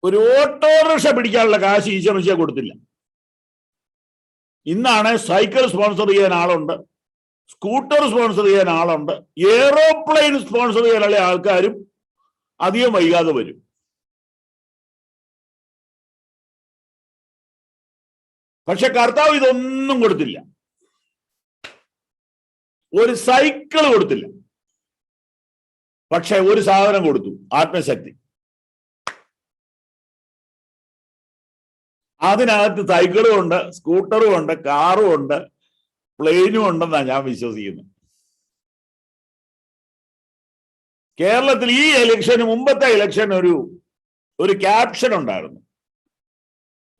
ഒരു ഓട്ടോറിക്ഷ പിടിക്കാനുള്ള കാശ് ഈശോ മിശിഹാ കൊടുത്തില്ല. ഇന്നാണ് സൈക്കിൾ സ്പോൺസർ ചെയ്യാൻ ആളുണ്ട്, സ്കൂട്ടർ സ്പോൺസർ ചെയ്യാൻ ആളുണ്ട്, എയ്റോപ്ലെയിൻ സ്പോൺസർ ചെയ്യാനുള്ള ആൾക്കാരും അധികം വൈകാതെ വരും. പക്ഷെ കർത്താവ് ഇതൊന്നും കൊടുത്തില്ല. ഒരു സൈക്കിൾ കൊടുത്തില്ല. പക്ഷെ ഒരു സാധനം കൊടുത്തു, ആത്മശക്തി. അതിനകത്ത് സൈക്കിളും ഉണ്ട്, സ്കൂട്ടറും ഉണ്ട്, കാറും ഉണ്ട്, പ്ലെയിനും ഉണ്ടെന്നാണ് ഞാൻ വിശ്വസിക്കുന്നത്. കേരളത്തിൽ ഈ ഇലക്ഷന് മുമ്പത്തെ ഇലക്ഷൻ ഒരു ക്യാപ്ഷൻ ഉണ്ടായിരുന്നു,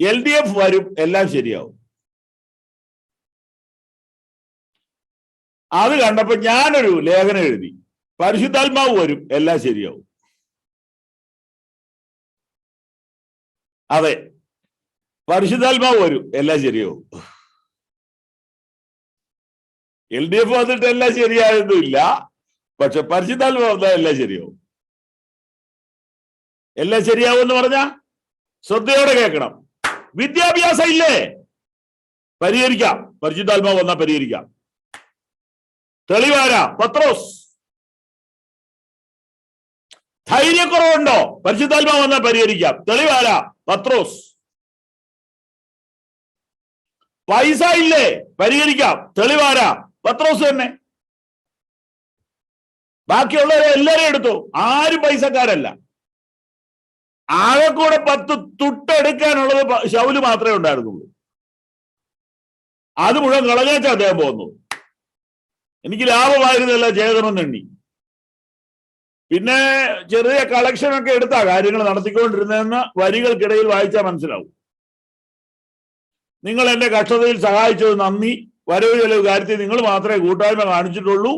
LDF വരും, എല്ലാം ശരിയാവും. അത് കണ്ടപ്പോ ഞാനൊരു ലേഖനം എഴുതി, പരിശുദ്ധാത്മാവ് വരും, എല്ലാം ശരിയാവും. അതെ, പരിശുദ്ധാത്മാവ് വരും, എല്ലാം ശരിയാവും. LDF വന്നിട്ട് എല്ലാം ശരിയായൊന്നുമില്ല, പക്ഷെ പരിശുദ്ധാത്മാവ് വന്നാൽ എല്ലാം ശരിയാവും. എല്ലാം ശരിയാവും എന്ന് പറഞ്ഞാ ശ്രദ്ധയോടെ കേൾക്കണം. വിദ്യാഭ്യാസം ഇല്ലേ? പരിഹരിക്കാം, പരിശുദ്ധാത്മാവ് വന്നാൽ പരിഹരിക്കാം. തെളിവാരാ? പത്രോസ്. ധൈര്യക്കുറവുണ്ടോ? പരിശുദ്ധാത്മാവ് വന്നാൽ പരിഹരിക്കാം. തെളിവാരാ? പത്രോസ്. പൈസ ഇല്ലേ? പരിഹരിക്കാം. തെളിവാരാ? പത്രോസ് തന്നെ. ബാക്കിയുള്ളവരെ എല്ലാവരും എടുത്തു, ആരും പൈസക്കാരല്ല. ആകെ കൂടെ 10 തുട്ടെടുക്കാനുള്ളത് ശൗല് മാത്രമേ ഉണ്ടായിരുന്നുള്ളൂ. അത് മുഴുവൻ കളഞ്ഞേച്ച അദ്ദേഹം പോകുന്നു. എനിക്ക് ലാഭമായിരുന്നില്ല ചെയ്യണമെന്നെണ്ണി. പിന്നെ ചെറിയ കളക്ഷനൊക്കെ എടുത്താ കാര്യങ്ങൾ നടത്തിക്കൊണ്ടിരുന്നതെന്ന് വരികൾക്കിടയിൽ വായിച്ചാൽ മനസ്സിലാവും. നിങ്ങൾ എന്റെ കഷ്ടതയിൽ സഹായിച്ചത് നന്ദി, വരവ് ചെലവ് കാര്യത്തിൽ നിങ്ങൾ മാത്രമേ കൂട്ടായ്മ കാണിച്ചിട്ടുള്ളൂ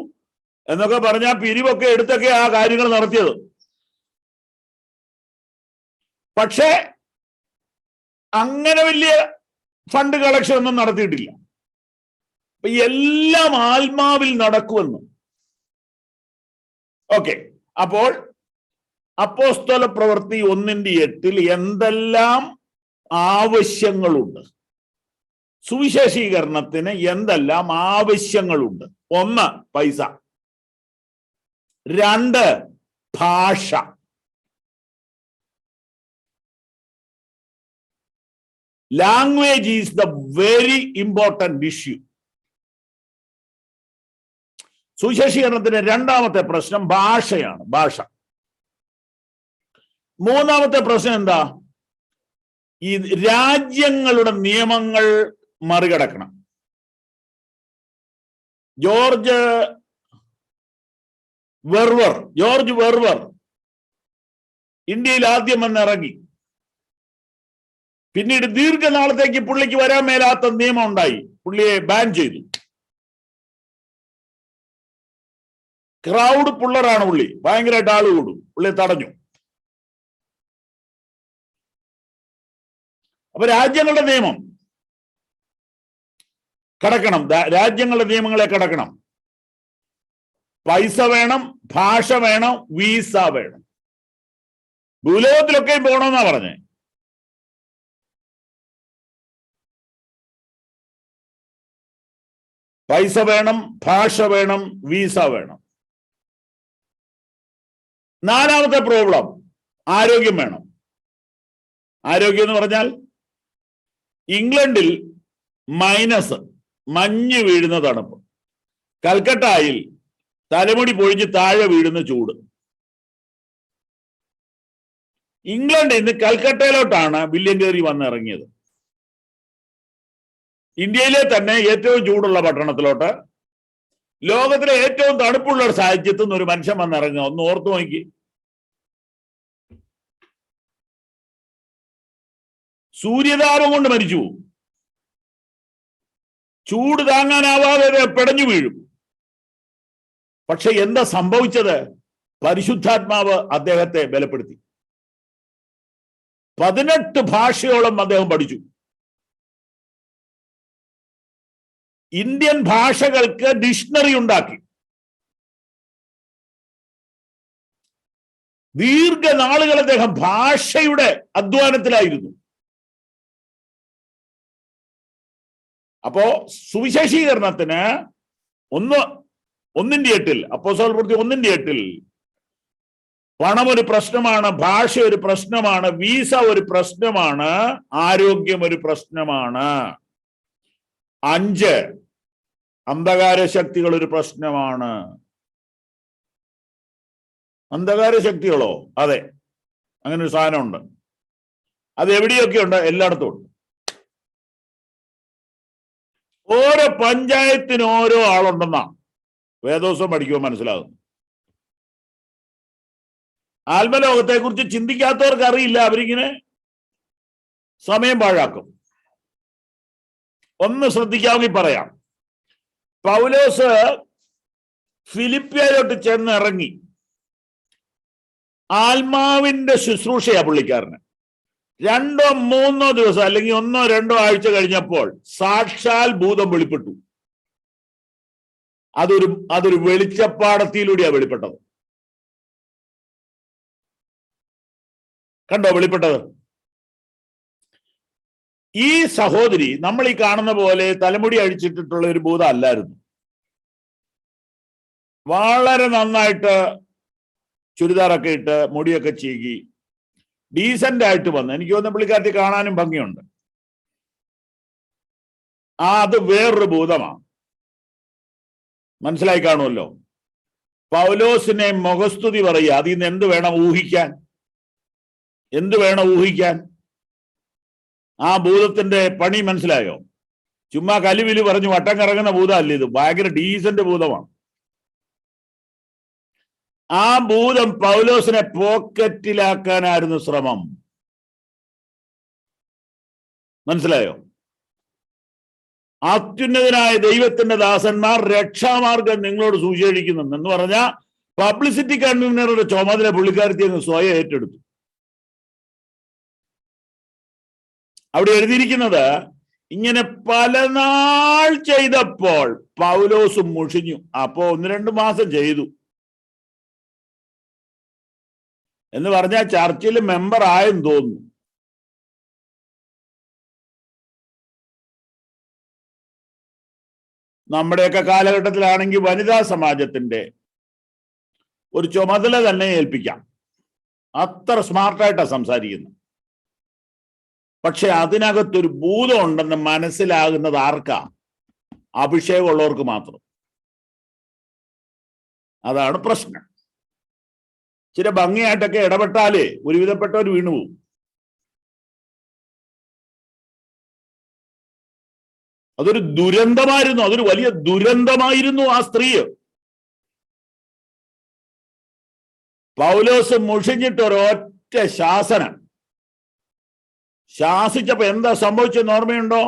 എന്നൊക്കെ പറഞ്ഞാൽ പിരിവൊക്കെ എടുത്തൊക്കെ ആ കാര്യങ്ങൾ നടത്തിയത്. പക്ഷേ അങ്ങനെ വലിയ ഫണ്ട് കളക്ഷൻ ഒന്നും നടത്തിയിട്ടില്ല. അപ്പൊ എല്ലാം ആത്മാവിൽ നടക്കുമെന്ന്. ഓക്കെ, അപ്പോൾ അപ്പോസ്തല പ്രവൃത്തി 1:8 എന്തെല്ലാം ആവശ്യങ്ങളുണ്ട്, സുവിശേഷീകരണത്തിന് എന്തെല്ലാം ആവശ്യങ്ങളുണ്ട്? 1, പൈസ. 2, ഭാഷ. Language is the very important issue. സുവിശേഷീകരണത്തിന്റെ രണ്ടാമത്തെ പ്രശ്നം ഭാഷയാണ്, ഭാഷ. മൂന്നാമത്തെ പ്രശ്നം എന്താ? ഈ രാജ്യങ്ങളുടെ നിയമങ്ങൾ മറികടക്കണം. ജോർജ് വെർവർ ഇന്ത്യയിൽ ആദ്യം വന്നിറങ്ങി. പിന്നീട് ദീർഘനാളത്തേക്ക് പുള്ളിക്ക് വരാൻ മേലാത്ത നിയമം ഉണ്ടായി, പുള്ളിയെ ബാൻ ചെയ്തു. ക്രൗഡ് പുള്ളറാണ് പുള്ളി, ഭയങ്കരമായിട്ട് ആള് കൂടും, പുള്ളിയെ തടഞ്ഞു. അപ്പൊ രാജ്യങ്ങളുടെ നിയമം കടക്കണം, രാജ്യങ്ങളുടെ നിയമങ്ങളെ കടക്കണം. പൈസ വേണം, ഭാഷ വേണം, വീസ വേണം. ഭൂലോകത്തിലൊക്കെ പോകണമെന്നാ പറഞ്ഞേ. പൈസ വേണം, ഭാഷ വേണം, വീസ വേണം. നാലാമത്തെ പ്രോബ്ലം ആരോഗ്യം വേണം. ആരോഗ്യം എന്ന് പറഞ്ഞാൽ ഇംഗ്ലണ്ടിൽ മൈനസ്, മഞ്ഞ് വീഴുന്ന തണുപ്പ്. കൽക്കട്ടയിൽ തലമുടി പൊഴിഞ്ഞ് താഴെ വീഴുന്ന ചൂട്. ഇംഗ്ലണ്ടിൽ നിന്ന് കൽക്കട്ടയിലോട്ടാണ് വില്യം കേറി വന്നിറങ്ങിയത്. ഇന്ത്യയിലെ തന്നെ ഏറ്റവും ചൂടുള്ള പട്ടണത്തിലോട്ട്, ലോകത്തിലെ ഏറ്റവും തണുപ്പുള്ള ഒരു സാഹചര്യത്തിൽ നിന്ന് ഒരു മനുഷ്യൻ വന്നിറങ്ങുക. ഒന്ന് ഓർത്തു നോക്കി. സൂര്യതാപം കൊണ്ട് മരിച്ചു പോകും, ചൂട് താങ്ങാനാവാതെ പിടഞ്ഞു വീഴും. പക്ഷെ എന്താ സംഭവിച്ചത്? പരിശുദ്ധാത്മാവ് അദ്ദേഹത്തെ ബലപ്പെടുത്തി. 18 ഭാഷയോളം അദ്ദേഹം പഠിച്ചു. ഇന്ത്യൻ ഭാഷകൾക്ക് ഡിക്ഷണറി ഉണ്ടാക്കി. ദീർഘനാളുകൾ അദ്ദേഹം ഭാഷയുടെ അധ്വാനത്തിലായിരുന്നു. അപ്പോ സുവിശേഷീകരണത്തിന് 1:8 അപ്പോസ്തല പ്രവൃത്തി 1:8 പണം ഒരു പ്രശ്നമാണ്, ഭാഷ ഒരു പ്രശ്നമാണ്, വീസ ഒരു പ്രശ്നമാണ്, ആരോഗ്യം ഒരു പ്രശ്നമാണ്. 5 അന്ധകാര ശക്തികൾ ഒരു പ്രശ്നമാണ്. അന്ധകാര ശക്തികളോ? അതെ, അങ്ങനെ ഒരു സാധനമുണ്ട്. അത് എവിടെയൊക്കെ ഉണ്ട്? എല്ലായിടത്തും ഉണ്ട്. ഓരോ പഞ്ചായത്തിന് ഓരോ ആളുണ്ടെന്നാണ് വേദോസം പഠിക്കുമ്പോൾ മനസ്സിലാകുന്നു. ആത്മലോകത്തെ കുറിച്ച് ചിന്തിക്കാത്തവർക്ക് അറിയില്ല, അവരിങ്ങനെ സമയം പാഴാക്കും. ഒന്ന് ശ്രദ്ധിക്കാമെങ്കിൽ പറയാം. പൗലോസ് ഫിലിപ്പിയയിലോട്ട് ചെന്ന് ഇറങ്ങി. ആത്മാവിന്റെ ശുശ്രൂഷയാ പുള്ളിക്കാരന്. 2 or 3 ദിവസം അല്ലെങ്കിൽ 1 or 2 ആഴ്ച കഴിഞ്ഞപ്പോൾ സാക്ഷാൽ ഭൂതം വെളിപ്പെട്ടു. അതൊരു വെളിച്ചപ്പാടത്തിലൂടെയാ വെളിപ്പെട്ടത്. കണ്ടോ വെളിപ്പെട്ടത്? ഈ സഹോദരി നമ്മൾ ഈ കാണുന്ന പോലെ തലമുടി അഴിച്ചിട്ടിട്ടുള്ള ഒരു ഭൂതം അല്ലായിരുന്നു. വളരെ നന്നായിട്ട് ചുരിദാറൊക്കെ ഇട്ട് മുടിയൊക്കെ ചീകി ഡീസന്റ് ആയിട്ട് വന്ന്, എനിക്ക് തോന്നുന്ന പുള്ളിക്കാരത്തി കാണാനും ഭംഗിയുണ്ട്. അത് വേറൊരു ഭൂതമാണ്. മനസ്സിലായി കാണുമല്ലോ. പൗലോസിനെ മുഖസ്തുതി പറയുക. അതിൽ നിന്ന് എന്ത് വേണം ഊഹിക്കാൻ? ആ ഭൂതത്തിന്റെ പണി മനസ്സിലായോ? ചുമ്മാ കലിവില് പറഞ്ഞു വട്ടം കറങ്ങുന്ന ഭൂതമല്ല ഇത്, ഭയങ്കര ഡീസന്റ് ഭൂതമാണ്. ആ ഭൂതം പൗലോസിനെ പോക്കറ്റിലാക്കാനായിരുന്നു ശ്രമം. മനസ്സിലായോ? അത്യുന്നതനായ ദൈവത്തിന്റെ ദാസന്മാർ രക്ഷാമാർഗം നിങ്ങളോട് സുവിശേഷിക്കുന്നു എന്ന് പറഞ്ഞാൽ പബ്ലിസിറ്റി കൺവീനറുടെ ചുമതല പുള്ളിക്കാരത്തി അങ്ങ് സ്വയം ഏറ്റെടുത്തു. അവിടെ എഴുതിയിരിക്കുന്നത് ഇങ്ങനെ പല നാൾ ചെയ്തപ്പോൾ പൗലോസ് മുഷിഞ്ഞു. അപ്പോ 1-2 മാസം ചെയ്തു എന്ന് പറഞ്ഞാൽ ചർച്ചിൽ മെമ്പർ ആയെന്ന് തോന്നുന്നു. നമ്മുടെയൊക്കെ കാലഘട്ടത്തിലാണെങ്കിൽ വനിതാ സമാജത്തിന്റെ ഒരു ചുമതല തന്നെ ഏൽപ്പിക്കാം. അത്ര സ്മാർട്ടായിട്ടാണ് സംസാരിക്കുന്നത്. പക്ഷെ അതിനകത്തൊരു ഭൂതം ഉണ്ടെന്ന് മനസ്സിലാകുന്നത് ആർക്കാ? അഭിഷേകമുള്ളവർക്ക് മാത്രം. അതാണ് പ്രശ്നം. ചില ഭംഗിയായിട്ടൊക്കെ ഇടപെട്ടാലേ ഒരുവിധപ്പെട്ടവർ വീണുപോകും. അതൊരു ദുരന്തമായിരുന്നു, അതൊരു വലിയ ദുരന്തമായിരുന്നു ആ സ്ത്രീ. പൗലോസ് മുഷിഞ്ഞിട്ട് ഒരൊറ്റ ശാസനം ശാസിച്ചപ്പോ എന്താ സംഭവിച്ചെന്ന് ഓർമ്മയുണ്ടോ?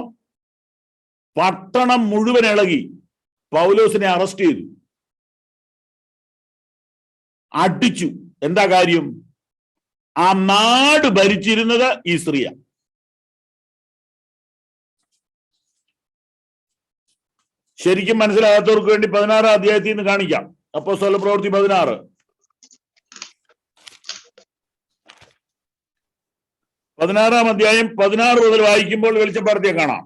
പട്ടണം മുഴുവൻ ഇളകി. പൗലോസിനെ അറസ്റ്റ് ചെയ്തു, അടിച്ചു. എന്താ കാര്യം? ആ നാട് ഭരിച്ചിരുന്നത് ഈ സ്ത്രീയ. ശരിക്കും മനസ്സിലാകാത്തവർക്ക് വേണ്ടി 16-ാം അധ്യായത്തിൽ നിന്ന് കാണിക്കാം. അപ്പോസ്തല പ്രവൃത്തി 16. 16-ാം അധ്യായം 16 മുതൽ വായിക്കുമ്പോൾ വെളിച്ചപ്പാടത്തെ കാണാം.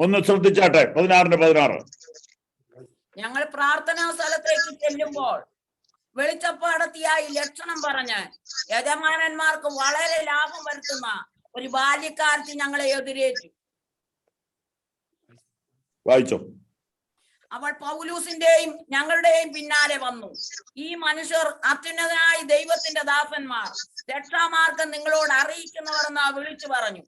ഒന്ന് ശ്രദ്ധിച്ചാട്ടെ. 16-16. ഞങ്ങൾ പ്രാർത്ഥനാ സ്ഥലത്തേക്ക് ചെല്ലുമ്പോൾ വെളിച്ചപ്പാടത്തിയായി ലക്ഷണം പറഞ്ഞ് യജമാനന്മാർക്ക് വളരെ ലാഭം വരുത്തുന്ന ഒരു ബാല്യക്കാരത്തി ഞങ്ങളെ എതിരേറ്റു. വായിച്ചോ. അവൾ പൗലൂസിന്റെയും ഞങ്ങളുടെയും പിന്നാലെ വന്നു. ഈ മനുഷ്യർ അത്യുന്നതനായ ദൈവത്തിന്റെ ദാസന്മാർ, രക്ഷാമാർഗം നിങ്ങളോട് അറിയിക്കുന്നവർ എന്ന് വിളിച്ചു പറഞ്ഞു.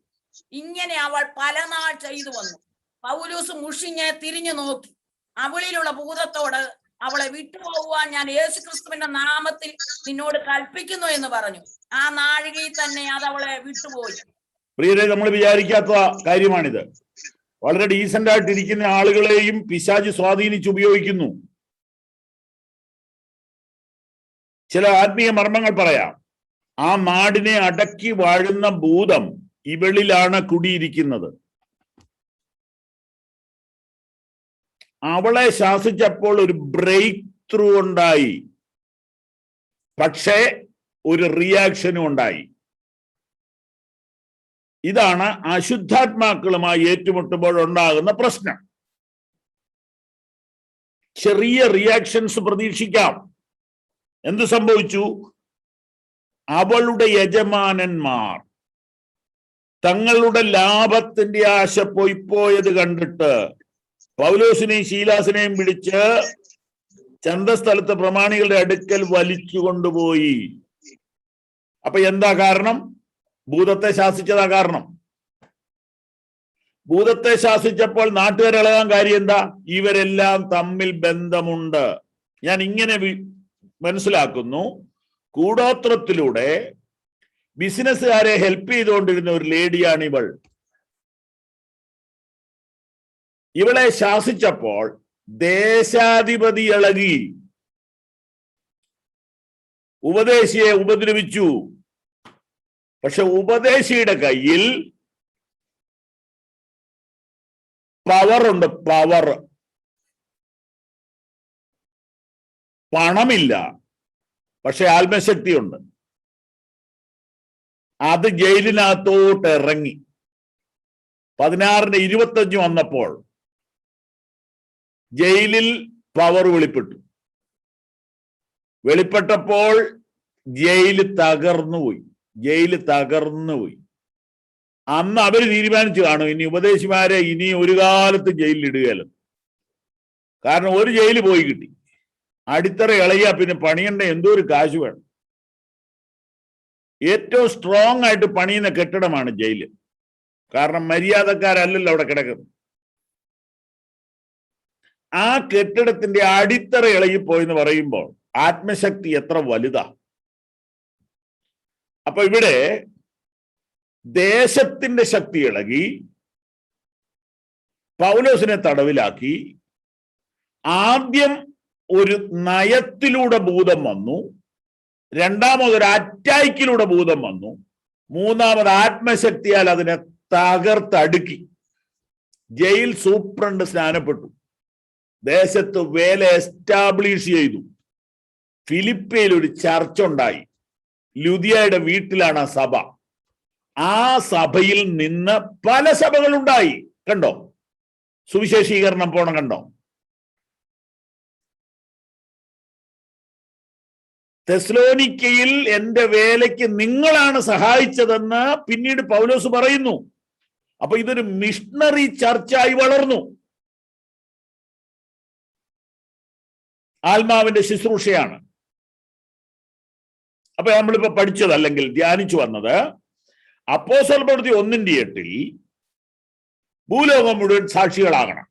ഇങ്ങനെ അവൾ പല നാൾ ചെയ്തു വന്നു. പൗലൂസ് മുഷിഞ്ഞ് തിരിഞ്ഞു നോക്കി അവളിലുള്ള ഭൂതത്തോട്, അവളെ വിട്ടുപോകുവാൻ ഞാൻ യേശുക്രിസ്തുവിന്റെ നാമത്തിൽ നിന്നോട് കൽപ്പിക്കുന്നു എന്ന് പറഞ്ഞു. ആ നാഴികയിൽ തന്നെ അത് അവളെ വിട്ടുപോയി. പ്രിയരെ, നമ്മൾ വിചാരിക്കാത്ത കാര്യമാണിത്. വളരെ ഡീസന്റ് ആയിട്ടിരിക്കുന്ന ആളുകളെയും പിശാച് സ്വാധീനിച്ച് ഉപയോഗിക്കുന്നു. ചില ആത്മീയ മർമ്മങ്ങൾ പറയാം. ആ നാടിനെ അടക്കി വാഴുന്ന ഭൂതം ഇവളിലാണ് കുടിയിരിക്കുന്നത്. അവളെ ശാസിച്ചപ്പോൾ ഒരു ബ്രേക്ക് ത്രൂ ഉണ്ടായി, പക്ഷേ ഒരു റിയാക്ഷനും ഉണ്ടായി. ഇതാണ് അശുദ്ധാത്മാക്കളുമായി ഏറ്റുമുട്ടുമ്പോൾ ഉണ്ടാകുന്ന പ്രശ്നം. ചെറിയ റിയാക്ഷൻസ് പ്രതീക്ഷിക്കാം. എന്ത് സംഭവിച്ചു? അവളുടെ യജമാനന്മാർ തങ്ങളുടെ ലാഭത്തിന്റെ ആശ പോയത് കണ്ടിട്ട് പൗലോസിനെയും ശീലാസിനെയും പിടിച്ച് ചന്തസ്ഥലത്ത് പ്രമാണികളുടെ അടുക്കൽ വലിച്ചു കൊണ്ടുപോയി. അപ്പൊ എന്താ കാരണം? ഭൂതത്തെ ശാസിച്ചതാ കാരണം. ഭൂതത്തെ ശാസിച്ചപ്പോൾ നാട്ടുകാരിളകാൻ കാര്യം എന്താ? ഇവരെല്ലാം തമ്മിൽ ബന്ധമുണ്ട്. ഞാൻ ഇങ്ങനെ മനസ്സിലാക്കുന്നു, കൂടോത്രത്തിലൂടെ ബിസിനസ്സുകാരെ ഹെൽപ്പ് ചെയ്തുകൊണ്ടിരുന്ന ഒരു ലേഡിയാണ് ഇവൾ. ഇവളെ ശാസിച്ചപ്പോൾ ദേശാധിപതി ഇളകി, ഉപദേശിയെ ഉപദ്രവിച്ചു. പക്ഷെ ഉപദേശിയുടെ കയ്യിൽ പവറുണ്ട്, പവർ. പണമില്ല, പക്ഷെ ആത്മശക്തിയുണ്ട്. അത് ജയിലിനകത്തോട്ട് ഇറങ്ങി. 16-ന്റെ 25 വന്നപ്പോൾ ജയിലിൽ പവർ വെളിപ്പെട്ടപ്പോൾ ജയില് തകർന്നുപോയി. അന്ന് അവര് തീരുമാനിച്ചു കാണും, ഇനി ഉപദേശിമാരെ ഇനി ഒരു കാലത്ത് ജയിലിൽ ഇടുകയല്ലോ. കാരണം ഒരു ജയില് പോയി കിട്ടി. അടിത്തറ ഇളകിയാ പിന്നെ പണിയണ്ട എന്തോ ഒരു കാശ് വേണം. ഏറ്റവും സ്ട്രോങ് ആയിട്ട് പണിയുന്ന കെട്ടിടമാണ് ജയില്. കാരണം മര്യാദക്കാരല്ലല്ലോ അവിടെ കിടക്കുന്നത്. ആ കെട്ടിടത്തിന്റെ അടിത്തറ ഇളകിപ്പോയെന്ന് പറയുമ്പോൾ ആത്മശക്തി എത്ര വലുതാ. അപ്പൊ ഇവിടെ ദേശത്തിന്റെ ശക്തി ഇളകി പൗലോസിനെ തടവിലാക്കി. ആദ്യം ഒരു നയത്തിലൂടെ ഭൂതം വന്നു, രണ്ടാമതൊരു അറ്റാക്കിലൂടെ ഭൂതം വന്നു, മൂന്നാമത് ആത്മശക്തിയാൽ അതിനെ തകർത്തടുക്കി. ജയിൽ സൂപ്രണ്ട് സ്നാനപ്പെട്ടു, ദേശത്ത് വേല എസ്റ്റാബ്ലിഷ് ചെയ്തു. ഫിലിപ്പയിൽ ഒരു ചർച്ച ഉണ്ടായി. ലുദിയയുടെ വീട്ടിലാണ് ആ സഭ. ആ സഭയിൽ നിന്ന് പല സഭകളുണ്ടായി. കണ്ടോ? സുവിശേഷീകരണം പോണം. കണ്ടോ? തെസ്സലോനിക്കയിൽ എന്റെ വേലയ്ക്ക് നിങ്ങളാണ് സഹായിച്ചതെന്ന് പിന്നീട് പൗലോസ് പറയുന്നു. അപ്പൊ ഇതൊരു മിഷണറി ചർച്ചായി വളർന്നു. ആത്മാവിന്റെ ശുശ്രൂഷയാണ്. അപ്പൊ നമ്മളിപ്പോ പഠിച്ചത് അല്ലെങ്കിൽ ധ്യാനിച്ചു വന്നത് അപ്പോസ്തല പ്രവൃത്തി 1:8 ഭൂലോകം മുഴുവൻ സാക്ഷികളാകണം.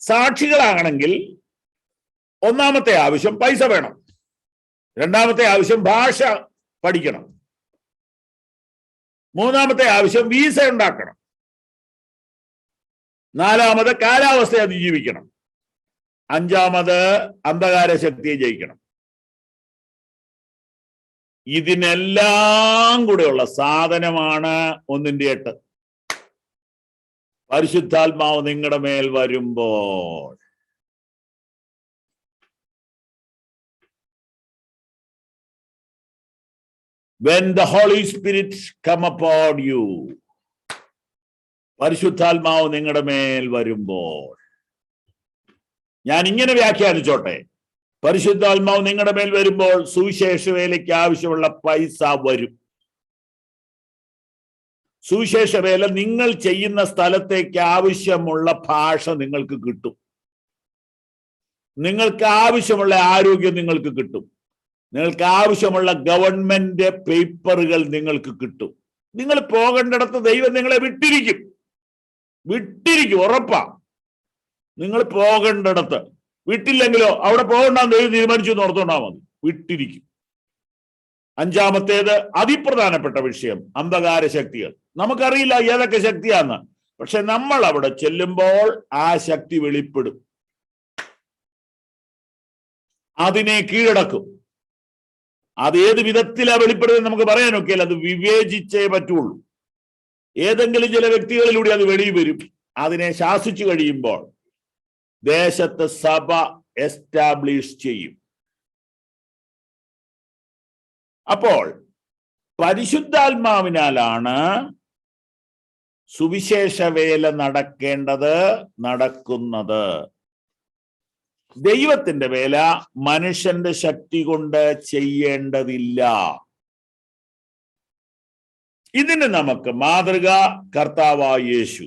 സാക്ഷികളാകണമെങ്കിൽ ഒന്നാമത്തെ ആവശ്യം പൈസ വേണം, രണ്ടാമത്തെ ആവശ്യം ഭാഷ പഠിക്കണം, മൂന്നാമത്തെ ആവശ്യം വീസ ഉണ്ടാക്കണം, നാലാമത് കാലാവസ്ഥയെ അതിജീവിക്കണം, അഞ്ചാമത് അന്ധകാര ശക്തിയെ ജയിക്കണം. ഇതിനെല്ലാം കൂടെയുള്ള സാധനമാണ് 1:8. പരിശുദ്ധാത്മാവ് നിങ്ങളുടെ മേൽ വരുമ്പോൾ when the Holy Spirit come upon you, പരിശുദ്ധാത്മാവ് നിങ്ങളുടെ മേൽ വരുമ്പോൾ, ഞാൻ ഇങ്ങനെ വ്യാഖ്യാനിച്ചോട്ടെ, പരിശുദ്ധാത്മാവ് നിങ്ങളുടെ മേൽ വരുമ്പോൾ സുവിശേഷ വേലയ്ക്ക് ആവശ്യമുള്ള പൈസ വരും. സുവിശേഷ വേല നിങ്ങൾ ചെയ്യുന്ന സ്ഥലത്തേക്ക് ആവശ്യമുള്ള ഭാഷ നിങ്ങൾക്ക് കിട്ടും, നിങ്ങൾക്ക് ആവശ്യമുള്ള ആരോഗ്യം നിങ്ങൾക്ക് കിട്ടും, നിങ്ങൾക്ക് ആവശ്യമുള്ള ഗവൺമെന്റ് പേപ്പറുകൾ നിങ്ങൾക്ക് കിട്ടും. നിങ്ങൾ പോകേണ്ടിടത്ത് ദൈവം നിങ്ങളെ വിട്ടിരിക്കും, ഉറപ്പാ. നിങ്ങൾ പോകേണ്ടിടത്ത് വിട്ടില്ലെങ്കിലോ അവിടെ പോകണ്ടെന്ന് ദൈവം തീരുമാനിച്ചു എന്ന് ഓർത്തോണ്ടാ മതി, വിട്ടിരിക്കും. അഞ്ചാമത്തേത് അതിപ്രധാനപ്പെട്ട വിഷയം, അന്ധകാര ശക്തികൾ. നമുക്കറിയില്ല ഏതൊക്കെ ശക്തിയാന്ന്, പക്ഷെ നമ്മൾ അവിടെ ചെല്ലുമ്പോൾ ആ ശക്തി വെളിപ്പെടും, അതിനെ കീഴടക്കും. അത് ഏത് വിധത്തിലാ വെളിപ്പെടുന്നത് നമുക്ക് പറയാനൊക്കെയല്ല, അത് വിവേചിച്ചേ പറ്റുള്ളൂ. ഏതെങ്കിലും ചില വ്യക്തികളിലൂടെ അത് വെളി വരും. അതിനെ ശാസിച്ചു കഴിയുമ്പോൾ ദേശത്ത് സഭ എസ്റ്റാബ്ലിഷ് ചെയ്യും. അപ്പോൾ പരിശുദ്ധാത്മാവിനാലാണ് സുവിശേഷ വേല നടക്കേണ്ടത്, നടക്കുന്നത്. ദൈവത്തിന്റെ വേല മനുഷ്യന്റെ ശക്തി കൊണ്ട് ചെയ്യേണ്ടതില്ല. ഇതിന് നമുക്ക് മാതൃക കർത്താവായ യേശു.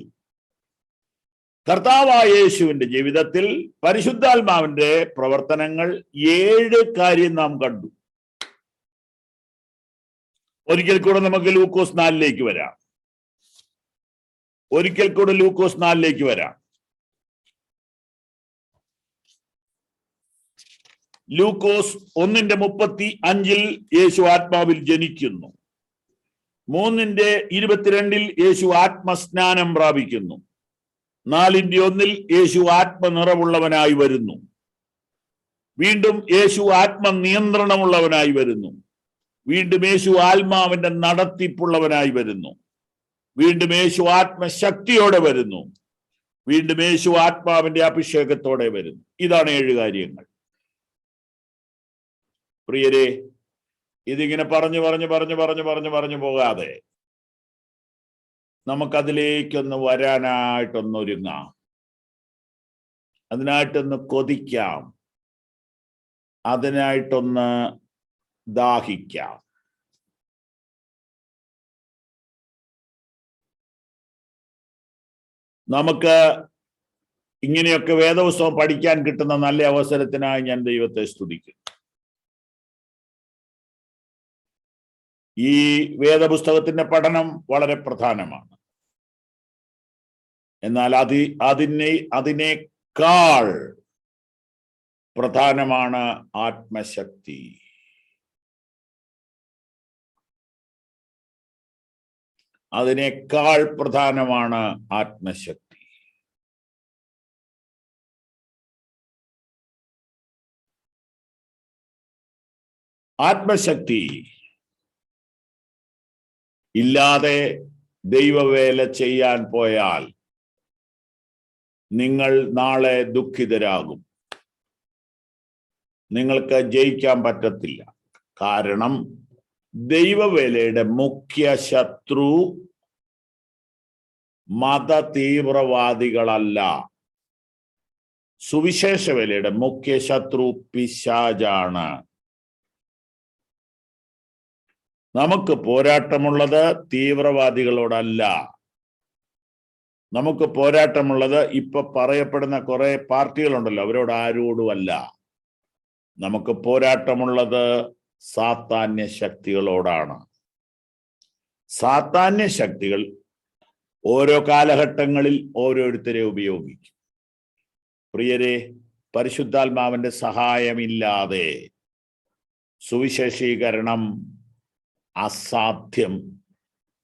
കർത്താവായ യേശുവിന്റെ ജീവിതത്തിൽ പരിശുദ്ധാത്മാവിന്റെ പ്രവർത്തനങ്ങൾ 7 കാര്യം നാം കണ്ടു. ഒരിക്കൽ കൂടെ നമുക്ക് ലൂക്കോസ് 4 വരാം. ലൂക്കോസ് 1:35 യേശു ആത്മാവിൽ ജനിക്കുന്നു. 3:22 യേശു ആത്മസ്നാനം പ്രാപിക്കുന്നു. 4:1 യേശു ആത്മനിറവുള്ളവനായി വരുന്നു. വീണ്ടും യേശു ആത്മനിയന്ത്രണമുള്ളവനായി വരുന്നു. വീണ്ടും യേശു ആത്മാവിന്റെ നടത്തിപ്പുള്ളവനായി വരുന്നു. വീണ്ടും യേശു ആത്മശക്തിയോടെ വരുന്നു. വീണ്ടും യേശു ആത്മാവിന്റെ അഭിഷേകത്തോടെ വരുന്നു. ഇതാണ് 7 കാര്യങ്ങൾ. പ്രിയരെ, ഇതിങ്ങനെ പറഞ്ഞു പോകാതെ നമുക്കതിലേക്കൊന്ന് വരാനായിട്ടൊന്നൊരുങ്ങാം, അതിനായിട്ടൊന്ന് കൊതിക്കാം, അതിനായിട്ടൊന്ന് ദാഹിക്കാം. നമുക്ക് ഇങ്ങനെയൊക്കെ വേദപുസ്തകം പഠിക്കാൻ കിട്ടുന്ന നല്ല അവസരത്തിനായി ഞാൻ ദൈവത്തെ സ്തുതിക്കുന്നു. ഈ വേദപുസ്തകത്തിന്റെ പഠനം വളരെ പ്രധാനമാണ്. എന്നാൽ അതിനേക്കാൾ പ്രധാനമാണ് ആത്മശക്തി. അതിനേക്കാൾ പ്രധാനമാണ് ആത്മശക്തി. ആത്മശക്തി ഇല്ലാതെ ദൈവവേല ചെയ്യാൻ പോയാൽ നിങ്ങൾ നാളെ ദുഃഖിതരാകും. നിങ്ങൾക്ക് ജയിക്കാൻ പറ്റത്തില്ല. കാരണം ദൈവവേലയുടെ മുഖ്യ ശത്രു മത തീവ്രവാദികളല്ല. സുവിശേഷ വേലയുടെ മുഖ്യ ശത്രു പിശാചാണ്. നമുക്ക് പോരാട്ടമുള്ളത് തീവ്രവാദികളോടല്ല. നമുക്ക് പോരാട്ടമുള്ളത് ഇപ്പൊ പറയപ്പെടുന്ന കുറെ പാർട്ടികളുണ്ടല്ലോ, അവരോട് ആരോടുമല്ല. നമുക്ക് പോരാട്ടമുള്ളത് സാത്താന്യ ശക്തികളോടാണ്. സാത്താന്യ ശക്തികൾ ഓരോ കാലഘട്ടങ്ങളിൽ ഓരോരുത്തരെ ഉപയോഗിക്കും. പ്രിയരെ, പരിശുദ്ധാത്മാവിന്റെ സഹായമില്ലാതെ സുവിശേഷീകരണം അസാധ്യം,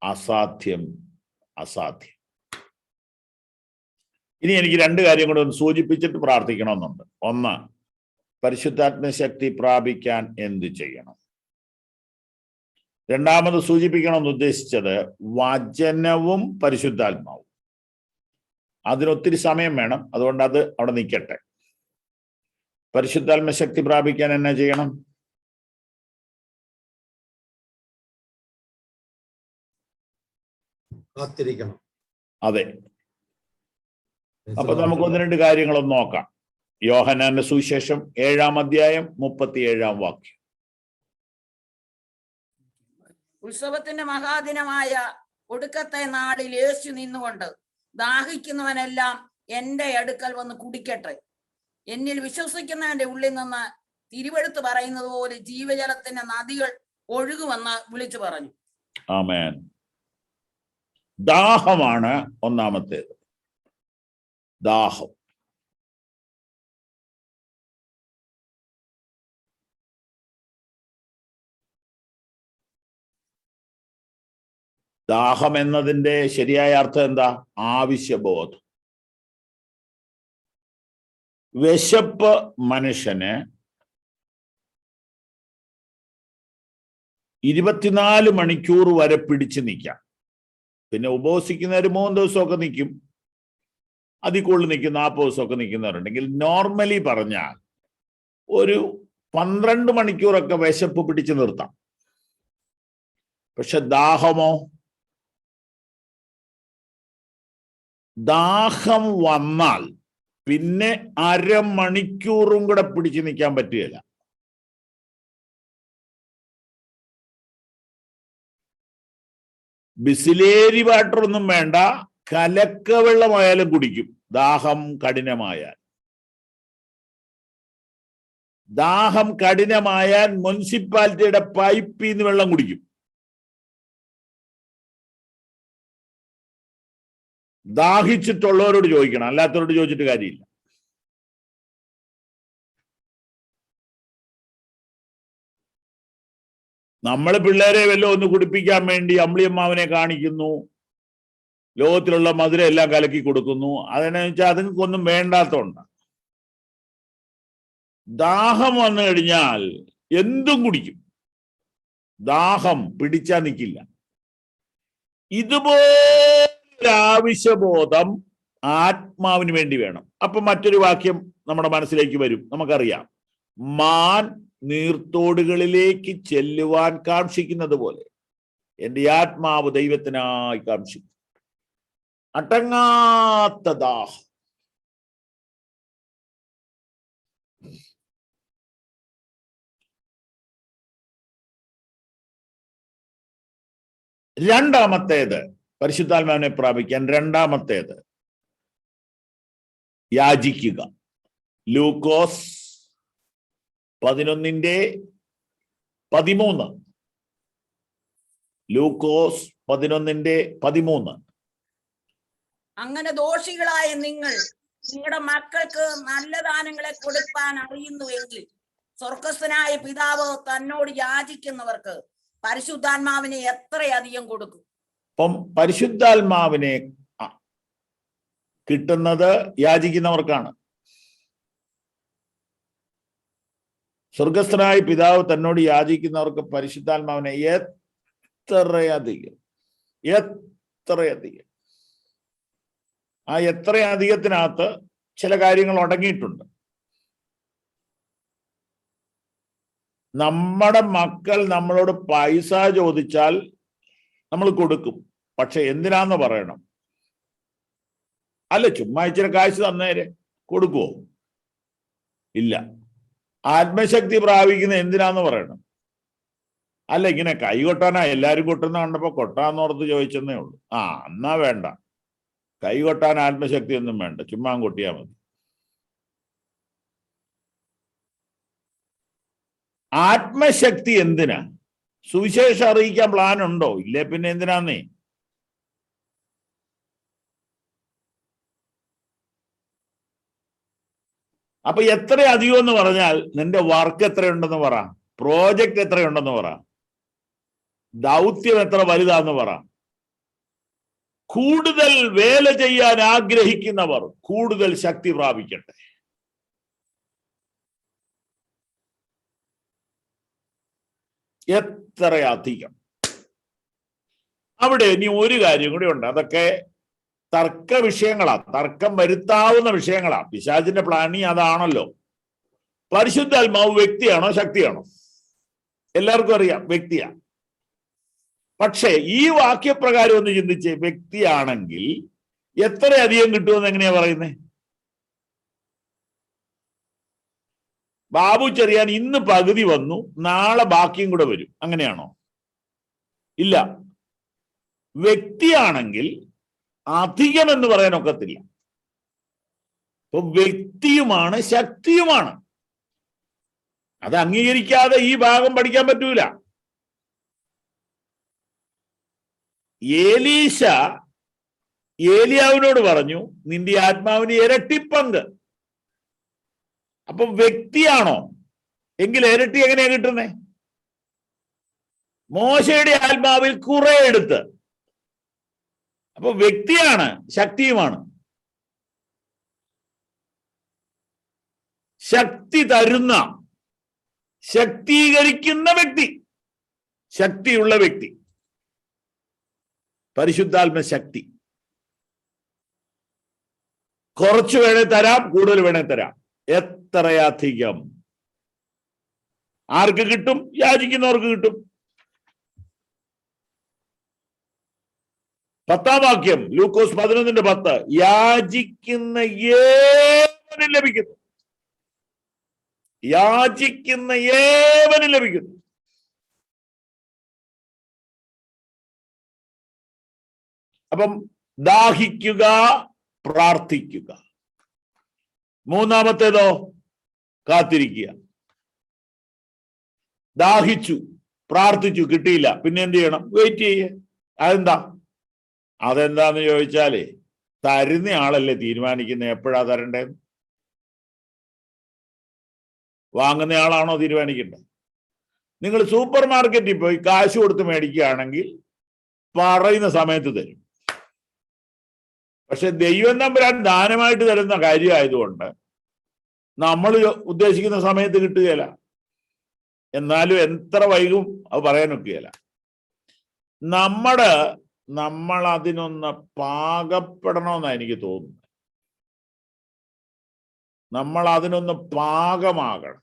അസാധ്യം, അസാധ്യം. ഇനി എനിക്ക് രണ്ട് കാര്യം കൂടെ ഒന്ന് സൂചിപ്പിച്ചിട്ട് പ്രാർത്ഥിക്കണമെന്നുണ്ട്. ഒന്ന്, പരിശുദ്ധാത്മ ശക്തി പ്രാപിക്കാൻ എന്ത് ചെയ്യണം? രണ്ടാമത് സൂചിപ്പിക്കണമെന്ന് ഉദ്ദേശിച്ചത് വചനവും പരിശുദ്ധാത്മാവും. അതിനൊത്തിരി സമയം വേണം, അതുകൊണ്ട് അത് അവിടെ നിൽക്കട്ടെ. പരിശുദ്ധാത്മ ശക്തി പ്രാപിക്കാൻ എന്നാ ചെയ്യണം? കാത്തിരിക്കണം. അതെ. അപ്പൊ നമുക്ക് ഒന്ന് രണ്ട് കാര്യങ്ങളൊന്ന് നോക്കാം. യോഹന്നാന്റെ സുവിശേഷം 7-ാം അധ്യായം 37-ാം വാക്യം. ഉത്സവത്തിന്റെ മഹാദിനമായ ഒടുക്കത്തെ നാളിൽ യേശു നിന്നുകൊണ്ട് ദാഹിക്കുന്നവനെല്ലാം എന്റെ അടുക്കൽ വന്ന് കുടിക്കട്ടെ. എന്നിൽ വിശ്വസിക്കുന്നവന്റെ ഉള്ളിൽ നിന്ന് തിരുവെഴുത്ത് പറയുന്നത് പോലെ ജീവജലത്തിന്റെ നദികൾ ഒഴുകുമെന്ന് വിളിച്ചു പറഞ്ഞു. ആമേൻ. ദാഹമാണ് ഒന്നാമത്തേത്. ദാഹം. ദാഹം എന്നതിന്റെ ശരിയായ അർത്ഥം എന്താ? ആവശ്യബോധം. വിശപ്പ് മനുഷ്യന് 24 മണിക്കൂർ വരെ പിടിച്ചു നിൽക്കാം. പിന്നെ ഉപവസിക്കുന്നവർ 3 ദിവസമൊക്കെ നിൽക്കും, അതിൽ കൂടുതൽ നിൽക്കും, 40 ദിവസമൊക്കെ നിൽക്കുന്നവരുണ്ടെങ്കിൽ നോർമലി പറഞ്ഞാൽ ഒരു 12 മണിക്കൂറൊക്കെ വിശപ്പ് പിടിച്ചു നിർത്താം. പക്ഷെ ദാഹമോ? ദാഹം വന്നാൽ പിന്നെ അരമണിക്കൂറും കൂടെ പിടിച്ചു നിൽക്കാൻ പറ്റുകയില്ല. ബിസിലേരി വാട്ടർ ഒന്നും വേണ്ട, കലക്ക വെള്ളമായാലും കുടിക്കും ദാഹം കഠിനമായാൽ. ദാഹം കഠിനമായാൽ മുനിസിപ്പാലിറ്റിയുടെ പൈപ്പിൽ നിന്ന് വെള്ളം കുടിക്കും. ദാഹിച്ചിട്ടുള്ളവരോട് ചോദിക്കണം, അല്ലാത്തവരോട് ചോദിച്ചിട്ട് കാര്യമില്ല. നമ്മൾ പിള്ളേരെ വല്ലതും ഒന്ന് കുടിപ്പിക്കാൻ വേണ്ടി അമ്പിളിയമ്മാവനെ കാണിക്കുന്നു, ലോകത്തിലുള്ള മധുരം എല്ലാം കലക്കി കൊടുക്കുന്നു. അതെന്നു വെച്ചാൽ അതുങ്ങൾക്കൊന്നും വേണ്ടാത്തോണ്ട. ദാഹം വന്നു കഴിഞ്ഞാൽ എന്തും കുടിക്കും, ദാഹം പിടിച്ചാൽ നിൽക്കില്ല. ഇതുപോലെ ആവശ്യബോധം ആത്മാവിന് വേണ്ടി വേണം. അപ്പൊ മറ്റൊരു വാക്യം നമ്മുടെ മനസ്സിലേക്ക് വരും. നമുക്കറിയാം, മാൻ നീർത്തോടുകളിലേക്ക് ചെല്ലുവാൻ കാക്ഷിക്കുന്നത് പോലെ എൻ്റെ ആത്മാവ് ദൈവത്തിനായി കാക്ഷിക്കും. അടങ്ങാത്ത ദാഹം. രണ്ടാമത്തേത്, പരിശുദ്ധാത്മാവിനെ പ്രാപിക്കാൻ രണ്ടാമത്തേത് യാചിക്കുക. ലൂക്കോസ് 11:13. ലൂക്കോസ് 11:13. അങ്ങനെ ദോഷികളായ നിങ്ങൾ നിങ്ങളുടെ മക്കൾക്ക് നല്ല ദാനങ്ങളെ കൊടുക്കാൻ അറിയുന്നുവെങ്കിൽ സ്വർഗസ്ഥനായ പിതാവ് തന്നോട് യാചിക്കുന്നവർക്ക് പരിശുദ്ധാത്മാവിനെ എത്രയധികം കൊടുക്കും. അപ്പം പരിശുദ്ധാത്മാവിനെ കിട്ടുന്നത് യാചിക്കുന്നവർക്കാണ്. സ്വർഗസ്ഥനായ പിതാവ് തന്നോട് യാചിക്കുന്നവർക്ക് പരിശുദ്ധാത്മാവിനെ എത്രയധികം ആ എത്രയധികത്തിനകത്ത് ചില കാര്യങ്ങൾ അടങ്ങിയിട്ടുണ്ട്. നമ്മുടെ മക്കൾ നമ്മളോട് പൈസ ചോദിച്ചാൽ നമ്മൾ കൊടുക്കും. പക്ഷെ എന്തിനാന്ന് പറയണം? അല്ല, ചുമ്മാ ഇച്ചിരി കാശ് തന്നേരെ കൊടുക്കുവോ? ഇല്ല. ആത്മശക്തി പ്രാപിക്കുന്ന എന്തിനാന്ന് പറയണം? അല്ല, ഇങ്ങനെ കൈ കൊട്ടാനാ എല്ലാരും കൊട്ടുന്ന കണ്ടപ്പോ കൊട്ടാന്നോർത്ത് ചോദിച്ചെന്നേ ഉള്ളൂ. എന്നാ വേണ്ട, കൈ കൊട്ടാൻ ആത്മശക്തി ഒന്നും വേണ്ട, ചുമ്മാ കൊട്ടിയാ മതി. ആത്മശക്തി എന്തിനാ? സുവിശേഷം അറിയിക്കാൻ പ്ലാൻ ഉണ്ടോ? ഇല്ലേ പിന്നെ എന്തിനാന്നേ? അപ്പൊ എത്ര അധികം എന്ന് പറഞ്ഞാൽ നിന്റെ വർക്ക് എത്രയുണ്ടെന്ന് പറ, പ്രോജക്റ്റ് എത്രയുണ്ടെന്ന് പറ, ദൗത്യം എത്ര വലുതാന്ന് പറ. കൂടുതൽ വേല ചെയ്യാൻ ആഗ്രഹിക്കുന്നവർ കൂടുതൽ ശക്തി പ്രാപിക്കട്ടെ. എത്രയധികം. അവിടെ ഇനി ഒരു കാര്യം കൂടി ഉണ്ട്. അതൊക്കെ തർക്ക വിഷയങ്ങളാ, തർക്കം വരുത്താവുന്ന വിഷയങ്ങളാ. പിശാചിന്റെ പ്ലാനി അതാണല്ലോ. പരിശുദ്ധാത്മാവ് വ്യക്തിയാണോ ശക്തിയാണോ? എല്ലാവർക്കും അറിയാം വ്യക്തിയാ. പക്ഷേ ഈ വാക്യപ്രകാരം ഒന്ന് ചിന്തിച്ച്, വ്യക്തിയാണെങ്കിൽ എത്രയധികം കിട്ടുമെന്ന് എങ്ങനെയാ പറയുന്നേ? ബാബു ചെറിയാൻ ഇന്ന് പകുതി വന്നു, നാളെ ബാക്കിയും കൂടെ വരും, അങ്ങനെയാണോ? ഇല്ല. വ്യക്തിയാണെങ്കിൽ അധികം എന്ന് പറയാൻ ഒക്കത്തില്ല. അപ്പൊ വ്യക്തിയുമാണ് ശക്തിയുമാണ്. അത് അംഗീകരിക്കാതെ ഈ ഭാഗം പഠിക്കാൻ പറ്റൂല. ഏലീശ ഏലിയാവിനോട് പറഞ്ഞു, നിന്റെ ആത്മാവിന് ഇരട്ടിപ്പങ്ക്. അപ്പൊ വ്യക്തിയാണോ? എങ്കിൽ ഇരട്ടി എങ്ങനെയാ കിട്ടുന്നേ? മോശയുടെ ആത്മാവിൽ കുറെ എടുത്ത്. അപ്പൊ വ്യക്തിയാണ് ശക്തിയുമാണ്. ശക്തി തരുന്ന, ശക്തീകരിക്കുന്ന വ്യക്തി, ശക്തിയുള്ള വ്യക്തി, പരിശുദ്ധാത്മ ശക്തി. കുറച്ച് വേണേ തരാം, കൂടുതൽ വേണേ തരാം. എത്രയധികം. ആർക്ക് കിട്ടും? യാചിക്കുന്നവർക്ക് കിട്ടും. 10-ാം വാക്യം, ലൂക്കോസ് 11:10. യാചിക്കുന്ന ഏവനും ലഭിക്കുന്നു, യാചിക്കുന്ന ഏവനും ലഭിക്കുന്നു. അപ്പം ദാഹിക്കുക, പ്രാർത്ഥിക്കുക. മൂന്നാമത്തേതോ കാത്തിരിക്കുക. ദാഹിച്ചു, പ്രാർത്ഥിച്ചു, കിട്ടിയില്ല, പിന്നെ എന്ത് ചെയ്യണം? വെയിറ്റ് ചെയ്യേ. അതെന്താന്ന് ചോദിച്ചാലേ, തരുന്ന ആളല്ലേ തീരുമാനിക്കുന്നത് എപ്പോഴാ തരണ്ടേന്ന്. വാങ്ങുന്ന ആളാണോ തീരുമാനിക്കേണ്ടത്? നിങ്ങൾ സൂപ്പർ മാർക്കറ്റിൽ പോയി കാശ് കൊടുത്ത് മേടിക്കുകയാണെങ്കിൽ പറയുന്ന സമയത്ത് തരും. പക്ഷെ ദൈവം തമ്പുരാൻ ദാനമായിട്ട് തരുന്ന കാര്യമായതുകൊണ്ട് നമ്മൾ ഉദ്ദേശിക്കുന്ന സമയത്ത് കിട്ടുകയില്ല. എന്നാലും എത്ര വൈകും അത് പറയാനൊക്കെയല്ല. നമ്മൾ അതിനൊന്ന് പാകപ്പെടണമെന്നാണ് എനിക്ക് തോന്നുന്നത്. നമ്മൾ അതിനൊന്ന് പാകമാകണം.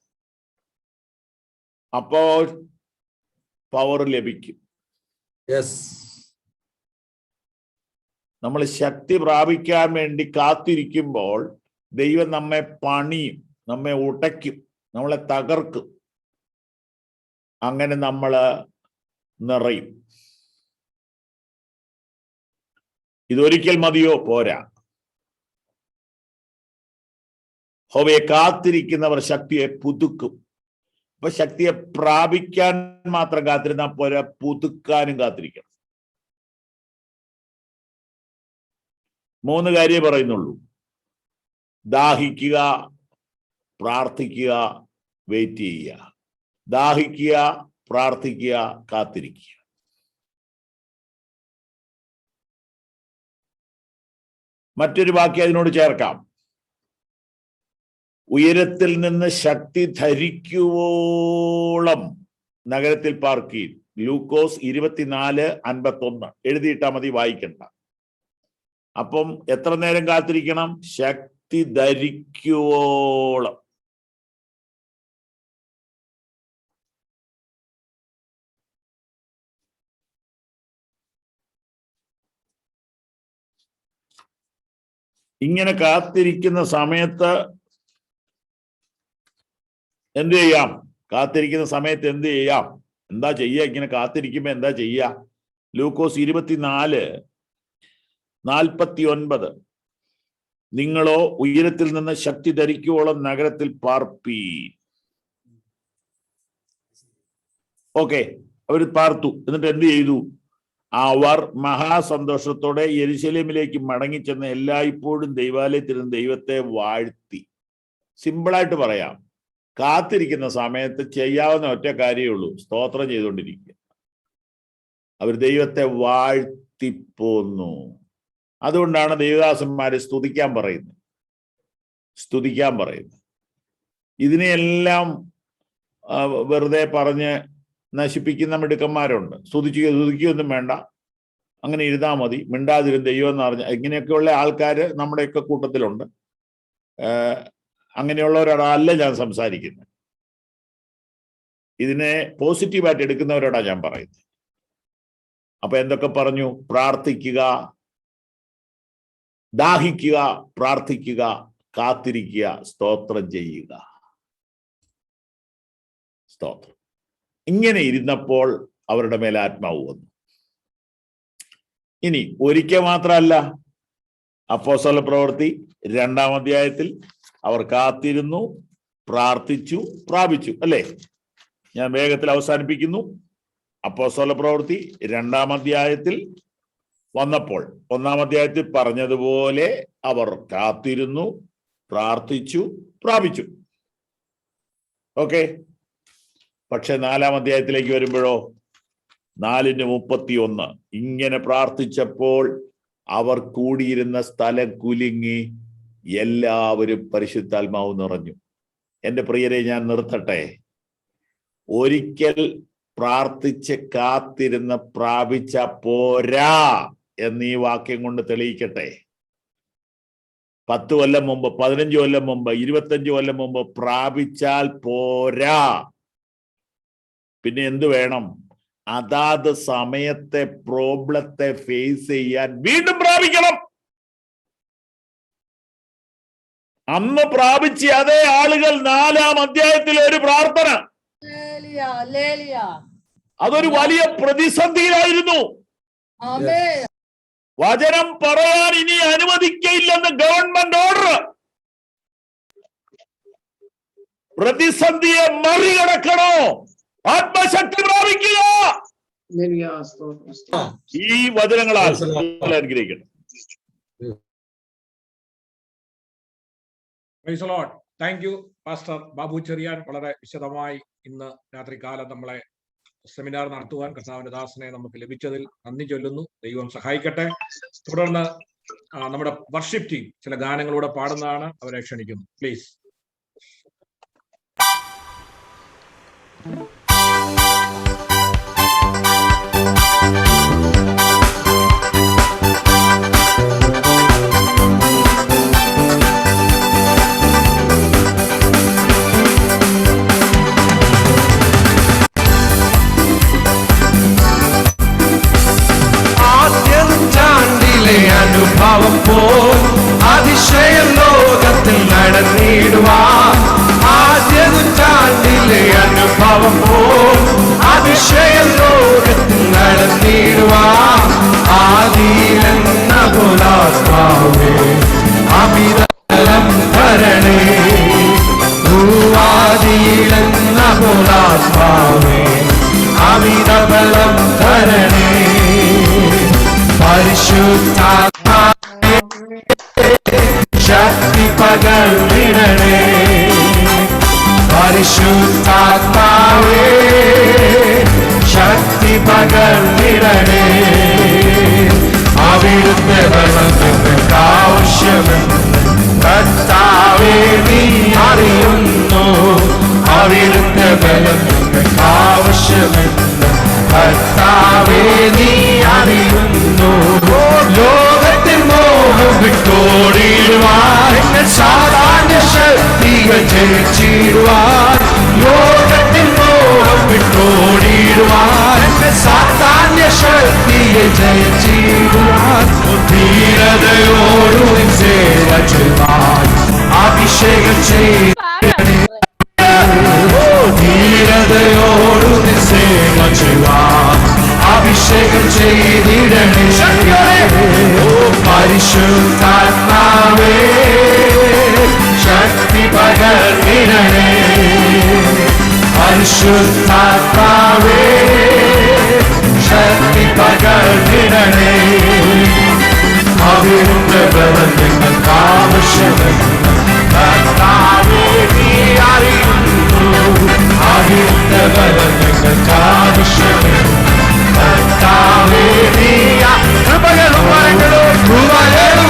അപ്പോൾ പവർ ലഭിക്കും. നമ്മൾ ശക്തി പ്രാപിക്കാൻ വേണ്ടി കാത്തിരിക്കുമ്പോൾ ദൈവം നമ്മെ പണിയും, നമ്മെ ഉടയ്ക്കും, നമ്മളെ തകർക്കും. അങ്ങനെ നമ്മൾ നിറയും. ഇതൊരിക്കൽ മതിയോ? പോരാ. യഹോവയെ കാത്തിരിക്കുന്നവർ ശക്തിയെ പുതുക്കും. അപ്പൊ ശക്തിയെ പ്രാപിക്കാൻ മാത്രം കാത്തിരുന്നാൽ പോരാ, പുതുക്കാനും കാത്തിരിക്കണം. 3 കാര്യമേ പറയുന്നുള്ളൂ. ദാഹിക്കുക, പ്രാർത്ഥിക്കുക, വെയിറ്റ് ചെയ്യുക. ദാഹിക്കുക, പ്രാർത്ഥിക്കുക, കാത്തിരിക്കുക. മറ്റൊരു വാക്യം അതിനോട് ചേർക്കാം. ഉയരത്തിൽ നിന്ന് ശക്തി ധരിക്കുവോളം നഗരത്തിൽ പാർക്കീൻ. ലൂക്കോസ് 24:51 എഴുതിയിട്ടാ മതി, വായിക്കണ്ട. അപ്പം എത്ര നേരം കാത്തിരിക്കണം? ശക്തി ധരിക്കുവോളം. ഇങ്ങനെ കാത്തിരിക്കുന്ന സമയത്ത് എന്ത് ചെയ്യാം? കാത്തിരിക്കുന്ന സമയത്ത് എന്ത് ചെയ്യാം? എന്താ ചെയ്യുക? ഇങ്ങനെ കാത്തിരിക്കുമ്പോ എന്താ ചെയ്യുക? ലൂക്കോസ് 24:49 നിങ്ങളോ ഉയരത്തിൽ നിന്ന് ശക്തി ധരിക്കുവോളം നഗരത്തിൽ പാർപ്പീൻ. ഓക്കെ, അവർ പാർത്തു. എന്നിട്ട് എന്ത് ചെയ്തു? അവർ മഹാസന്തോഷത്തോടെ യെരുശലേമിലേക്ക് മടങ്ങിച്ചെന്ന് എല്ലായ്പ്പോഴും ദൈവാലയത്തിലും ദൈവത്തെ വാഴ്ത്തി. സിമ്പിളായിട്ട് പറയാം, കാത്തിരിക്കുന്ന സമയത്ത് ചെയ്യാവുന്ന ഒറ്റ കാര്യമേ ഉള്ളൂ, സ്തോത്രം ചെയ്തുകൊണ്ടിരിക്കുക. അവർ ദൈവത്തെ വാഴ്ത്തിപ്പോന്നു. അതുകൊണ്ടാണ് ദേവദാസന്മാരെ സ്തുതിക്കാൻ പറയുന്നത്. ഇതിനെയെല്ലാം വെറുതെ പറഞ്ഞ് നശിപ്പിക്കുന്ന മിടുക്കന്മാരുണ്ട്. സ്തുതിക്കുകയൊന്നും വേണ്ട, അങ്ങനെ ഇരുന്നാൽ മതി, മിണ്ടാതിരും ദൈവം എന്ന് പറഞ്ഞ ഇങ്ങനെയൊക്കെയുള്ള ആൾക്കാര് നമ്മുടെയൊക്കെ കൂട്ടത്തിലുണ്ട്. അങ്ങനെയുള്ളവരോടല്ല ഞാൻ സംസാരിക്കുന്നത്. ഇതിനെ പോസിറ്റീവായിട്ട് എടുക്കുന്നവരോടാ ഞാൻ പറയുന്നത്. അപ്പൊ എന്തൊക്കെ പറഞ്ഞു? പ്രാർത്ഥിക്കുക, ദാഹിക്കുക, പ്രാർത്ഥിക്കുക, കാത്തിരിക്കുക, സ്തോത്രം ചെയ്യുക. സ്തോത്രം. ഇങ്ങനെ ഇരുന്നപ്പോൾ അവരുടെ മേലെ ആത്മാവ് വന്നു. ഇനി ഒരിക്കൽ മാത്രമല്ല, അപ്പോസ്തല പ്രവൃത്തി 2-ാം അധ്യായത്തിൽ അവർ കാത്തിരുന്നു, പ്രാർത്ഥിച്ചു, പ്രാപിച്ചു. അല്ലേ? ഞാൻ വേഗത്തിൽ അവസാനിപ്പിക്കുന്നു. അപ്പോസ്തല പ്രവൃത്തി 2-ാം അധ്യായത്തിൽ വന്നപ്പോൾ 1-ാം അധ്യായത്തിൽ പറഞ്ഞതുപോലെ അവർ കാത്തിരുന്നു, പ്രാർത്ഥിച്ചു, പ്രാപിച്ചു. ഓക്കെ. പക്ഷെ 4-ാം അധ്യായത്തിലേക്ക് വരുമ്പോഴോ 4:31 ഇങ്ങനെ പ്രാർത്ഥിച്ചപ്പോൾ അവർ കൂടിയിരുന്ന സ്ഥലം കുലുങ്ങി, എല്ലാവരും പരിശുദ്ധാത്മാവ് നിറഞ്ഞു. എൻ്റെ പ്രിയരെ, ഞാൻ നിർത്തട്ടെ. ഒരിക്കൽ പ്രാർത്ഥിച്ച് കാത്തിരുന്ന് പ്രാപിച്ച പോരാ എന്നീ വാക്യം കൊണ്ട് തെളിയിക്കട്ടെ. 10 കൊല്ലം മുമ്പ്, 15 കൊല്ലം മുമ്പ്, 25 കൊല്ലം മുമ്പ് പ്രാപിച്ചാൽ പോരാ. പിന്നെ എന്ത് വേണം? അതാത് സമയത്തെ പ്രോബ്ലത്തെ ഫേസ് ചെയ്യാൻ വീണ്ടും പ്രാപിക്കണം. അന്ന് പ്രാപിച്ച അതേ ആളുകൾ 4-ാം അധ്യായത്തിലെ ഒരു പ്രാർത്ഥന, അതൊരു വലിയ പ്രതിസന്ധിയിലായിരുന്നു. വചനം പറയാൻ ഇനി അനുവദിക്കയില്ലെന്ന് ഗവൺമെന്റ് ഓർഡർ. പ്രതിസന്ധിയെ മറികടക്കണോ? ആത്മശക്തി പ്രാപിക്കുക. ഈ വചനങ്ങളാൽ അനുഗ്രഹിക്കണം. Thank you pastor Babu Cheriyan. വളരെ വിശദമായി ഇന്ന് രാത്രികാലം നമ്മളെ സെമിനാർ നടത്തുവാൻ കർത്താവിന്റെ ദാസനെ നമുക്ക് ലഭിച്ചതിൽ നന്ദി ചൊല്ലുന്നു. ദൈവം സഹായിക്കട്ടെ. തുടർന്ന് നമ്മുടെ വർഷിപ്പ് ടീം ചില ഗാനങ്ങളൂടെ പാടുന്നതാണ്. അവരെ ക്ഷണിക്കുന്നു. പ്ലീസ്. അനുഭവം പോ അതിശയം ലോകത്തിൽ നടന്നിടുവാൻ. ആദ്യ നൂറ്റാണ്ടിലെ അനുഭവം പോ അതിശയം ലോകത്തിൽ നടന്നിടുവാൻ. ആദിയിലെന്ന പുലാത്മാവേ അമിതബലം ധരണേ. ആദിയിലെന്ന പുലാത്മാവേ അമിതബലം ധരണേ. പരിശുദ്ധാത്മാവേ ശക്തി പകർന്നിടണേ. പരിശുദ്ധാത്മാവേ ശക്തി പകർന്നിടണേ. അവിടുത്തെ ബലം അവിടുത്തെ ബലം ഞങ്ങൾക്ക് ആവശ്യമെന്ന് കർത്താവേ നീ അറിയുന്നു. ലോകത്തിൽ മോഹം വിട്ടോടിടുവാൻ സാധാന്യ ശക്തികൾ ജയിച്ചിടുവാൻ, ലോകത്തിൽ മോഹം വിട്ടോടിടുവാൻ സാധാന്യ ശക്തിയെ ജയിച്ചിടുവാൻ, ധീരതയോടും സേവ ചെയ്യുവാൻ അഭിഷേകം ചെയ്യണേ. ധീരതയോടും സേവ ചെയ്യുവാൻ അഭിഷേകം ചെയ്തിടണേ. പരിശുദ്ധാത്മാവേ ശക്തി പകർന്നിടണേ. പരിശുദ്ധാത്മാവേ ശക്തി പകർന്നിടണേ. അവിടുത്തെ ബലം ഞങ്ങൾക്ക് ആവശ്യമെന്ന് കർത്താവേ നീ അറിയുന്നു. അവിടുത്തെ ബലം ഞങ്ങൾക്ക് ആവശ്യമെന്ന് കർത്താവേ നീ കൃപകളും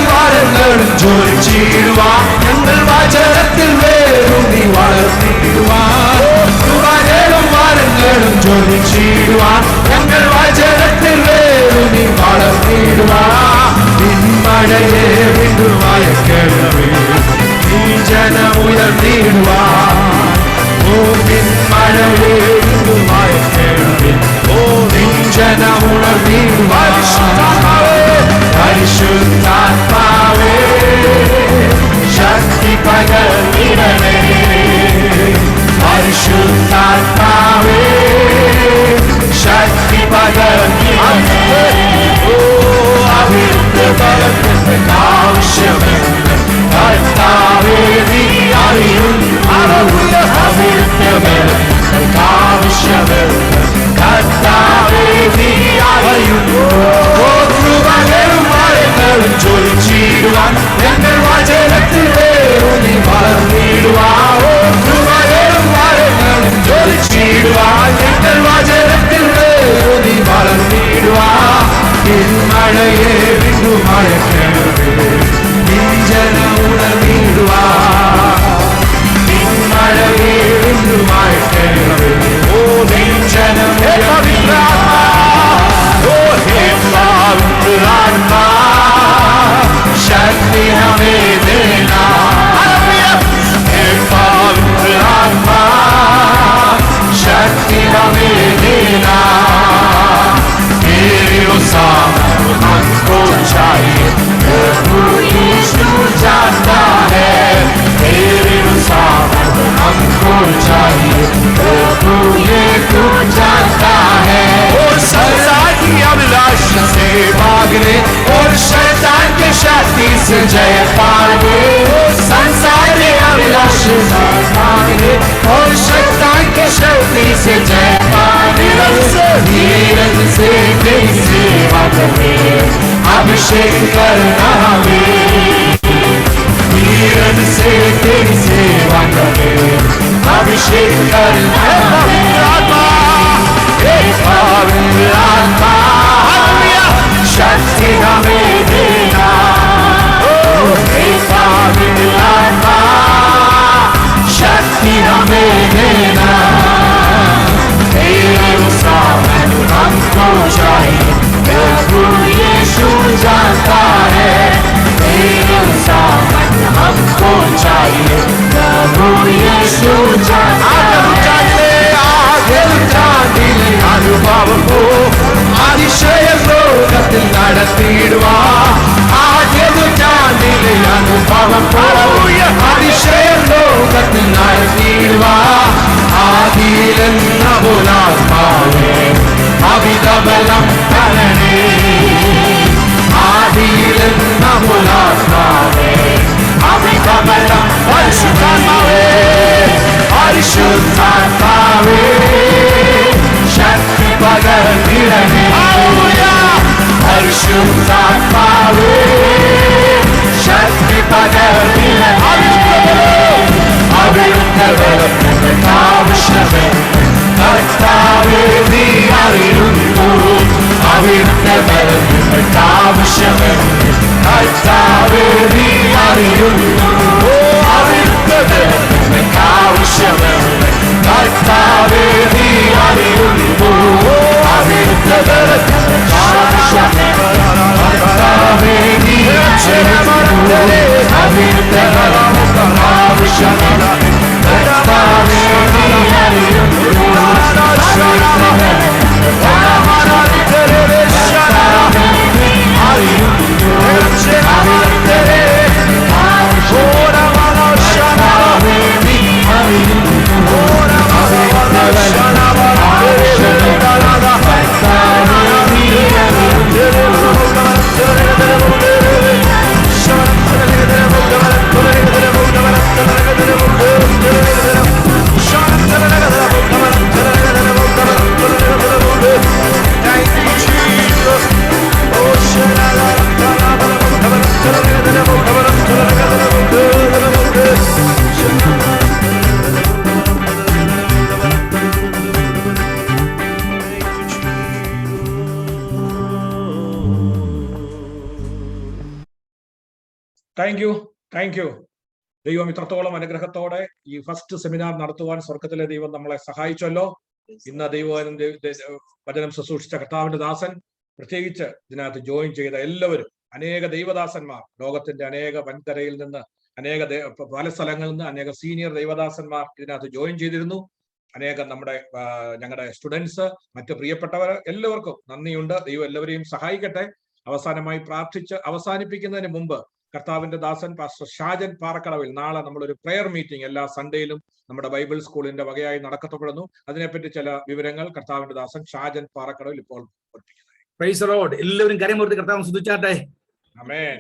വരങ്ങളും ജോലിച്ചിടുവാൻ ഞങ്ങൾ വചനത്തിൽ വേരൂന്നി വളർത്തിടുവാൻ. കൃപകളും വരങ്ങളും ജോലിച്ചിടുവാൻ ഞങ്ങൾ വചനത്തിൽ വേരൂന്നി വളർത്തിടുവാൻ. പിന്മഴയെ വിടുവായ കേൾവേ നീ ജനമുയർത്തിടുവാൻ. ഓ പിന്മഴയെ വിടുവായ കേൾവേ ഓ നീ ജനമുയർത്തിടുവാൻ. പരിശുദ്ധാത്മാവേ ശക്തി പകർന്നിടണേ. പരിശുദ്ധാത്മാവേ ശക്തി പകർന്നിടണേ. ഓ അവിടുത്തെ ബലം ഞങ്ങൾക്ക് ആവശ്യമെന്ന് കർത്താവേ നീ അറിയുന്നു. അവിടുത്തെ ബലം ഞങ്ങൾക്ക് ആവശ്യമെന്ന് കർത്താവേ നീ അറിയുന്നു. ജോലിച്ചിടുവാൻ ഞങ്ങൾ വചനത്തിൽ വേരൂന്നി വളർന്നിടുവാൻ. ജോലിച്ചിടുവാൻ ഞങ്ങൾ വചനത്തിൽ വേരൂന്നി വളർന്നിടുവാൻ. പിന്മഴയെ വിടുമഴ കേൾവേ നീ ജനമുണർന്നിടുവാൻ. പിന്മഴയെ വിടുമഴ കേൾവേ ഓ നീ ജനമുയർന്നിടുവാൻ. शक्ति हमें देना, आत्मा शक्ति हमें देना. तेरे सामने हमको चाहिए, प्रभु यीशु जानता है. तेरे सामने हमको चाहिए, प्रभु ये तू जानता है. और संसार की अभिलाषा से भागने और शैतान के शक्ति से जय पाने. संसार की अभिलाषा से भागने और शैतान के शक्ति से जय पाने. धीरज से तेरी सेवा करने अभिषेक करना हमें. धीरज से तेरी सेवा करने अभिषेक करना हमें. आत्मा शक्ति हमें देना. आत्मा शक्ति हमें देना. तेरे सामने हमको चाहिए, प्रभु यीशु जानता है. तेरे सामने हमको चाहिए, प्रभु यीशु जानता है. അനുഭവം അതിശയ ലോകത്തിൽ നടത്തിയിടുവാൻ. ആദ്യ നൂറ്റാണ്ടിലെ അനുഭവം അതിശയ ലോകത്തിൽ നടത്തിയിടുവാൻ. ആദിയിലെന്ന പോലാത്മാവേ അവിധബലം തരണേ. ആദിയിലെന്ന പോലാത്മാവേ അവിധബലം. പരിശുദ്ധാത്മാവേ പരിശുദ്ധാത്മാവേ ശക്തി പകർന്നിടണേ. പരിശുദ്ധാത്മാവേ ശക്തി പകർന്നിടണേ. അവിടുത്തെ ബലം ഞങ്ങൾക്ക് ആവശ്യമെന്ന് കർത്താവേ നീ അറിയുന്നു. അവിടുത്തെ ബലം ഞങ്ങൾക്ക് ആവശ്യമെന്ന് കർത്താവേ നീ അറിയുന്നു. അവിടുത്തെ ബലം ഞങ്ങൾക്ക് ആവശ്യമെന്ന് കർത്താവേ നീ അറിയുന്നു അവിടുത്തെ ബലത്തിൽ കർത്താവേ നീ അറിയുന്നു അവിടുത്തെ ആവശ്യമില്ല കർത്താവേ നീ അറിയുന്നു താങ്ക് യു. ദൈവം ഇത്രത്തോളം അനുഗ്രഹത്തോടെ ഈ ഫസ്റ്റ് സെമിനാർ നടത്തുവാൻ സ്വർഗത്തിലെ ദൈവം നമ്മളെ സഹായിച്ചല്ലോ. ഇന്ന് വചനം ശുശ്രൂഷിച്ച കർത്താവിന്റെ ദാസൻ, പ്രത്യേകിച്ച് ഇതിനകത്ത് ജോയിൻ ചെയ്ത എല്ലാവരും, അനേക ദൈവദാസന്മാർ, ലോകത്തിന്റെ അനേക വൻകരയിൽ നിന്ന്, പല സ്ഥലങ്ങളിൽ നിന്ന് അനേക സീനിയർ ദൈവദാസന്മാർ ഇതിനകത്ത് ജോയിൻ ചെയ്തിരുന്നു. അനേകം ഞങ്ങളുടെ സ്റ്റുഡൻസ്, മറ്റു പ്രിയപ്പെട്ടവർ, എല്ലാവർക്കും നന്ദിയുണ്ട്. ദൈവം എല്ലാവരെയും സഹായിക്കട്ടെ. അവസാനമായി പ്രാർത്ഥിച്ച് അവസാനിപ്പിക്കുന്നതിന് മുമ്പ് കർത്താവിന്റെ ദാസൻ പാസ്റ്റർ ഷാജൻ പാറക്കടവിൽ നാളെ നമ്മളൊരു പ്രെയർ മീറ്റിംഗ് എല്ലാ സൺഡേയിലും നമ്മുടെ ബൈബിൾ സ്കൂളിന്റെ വകയായി നടക്കപ്പെടുന്നു. അതിനെപ്പറ്റി ചില വിവരങ്ങൾ കർത്താവിന്റെ ദാസൻ ഷാജൻ പാറക്കടവിൽ ഇപ്പോൾ എല്ലാവരും കരമൂർത്തി കർത്താവ് സ്തുതിച്ചാട്ടെ. ആമേൻ.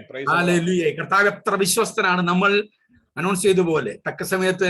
കർത്താവ് എത്ര വിശ്വസ്തനാണ്. നമ്മൾ അനൗൺസ് ചെയ്ത പോലെ തക്ക സമയത്ത്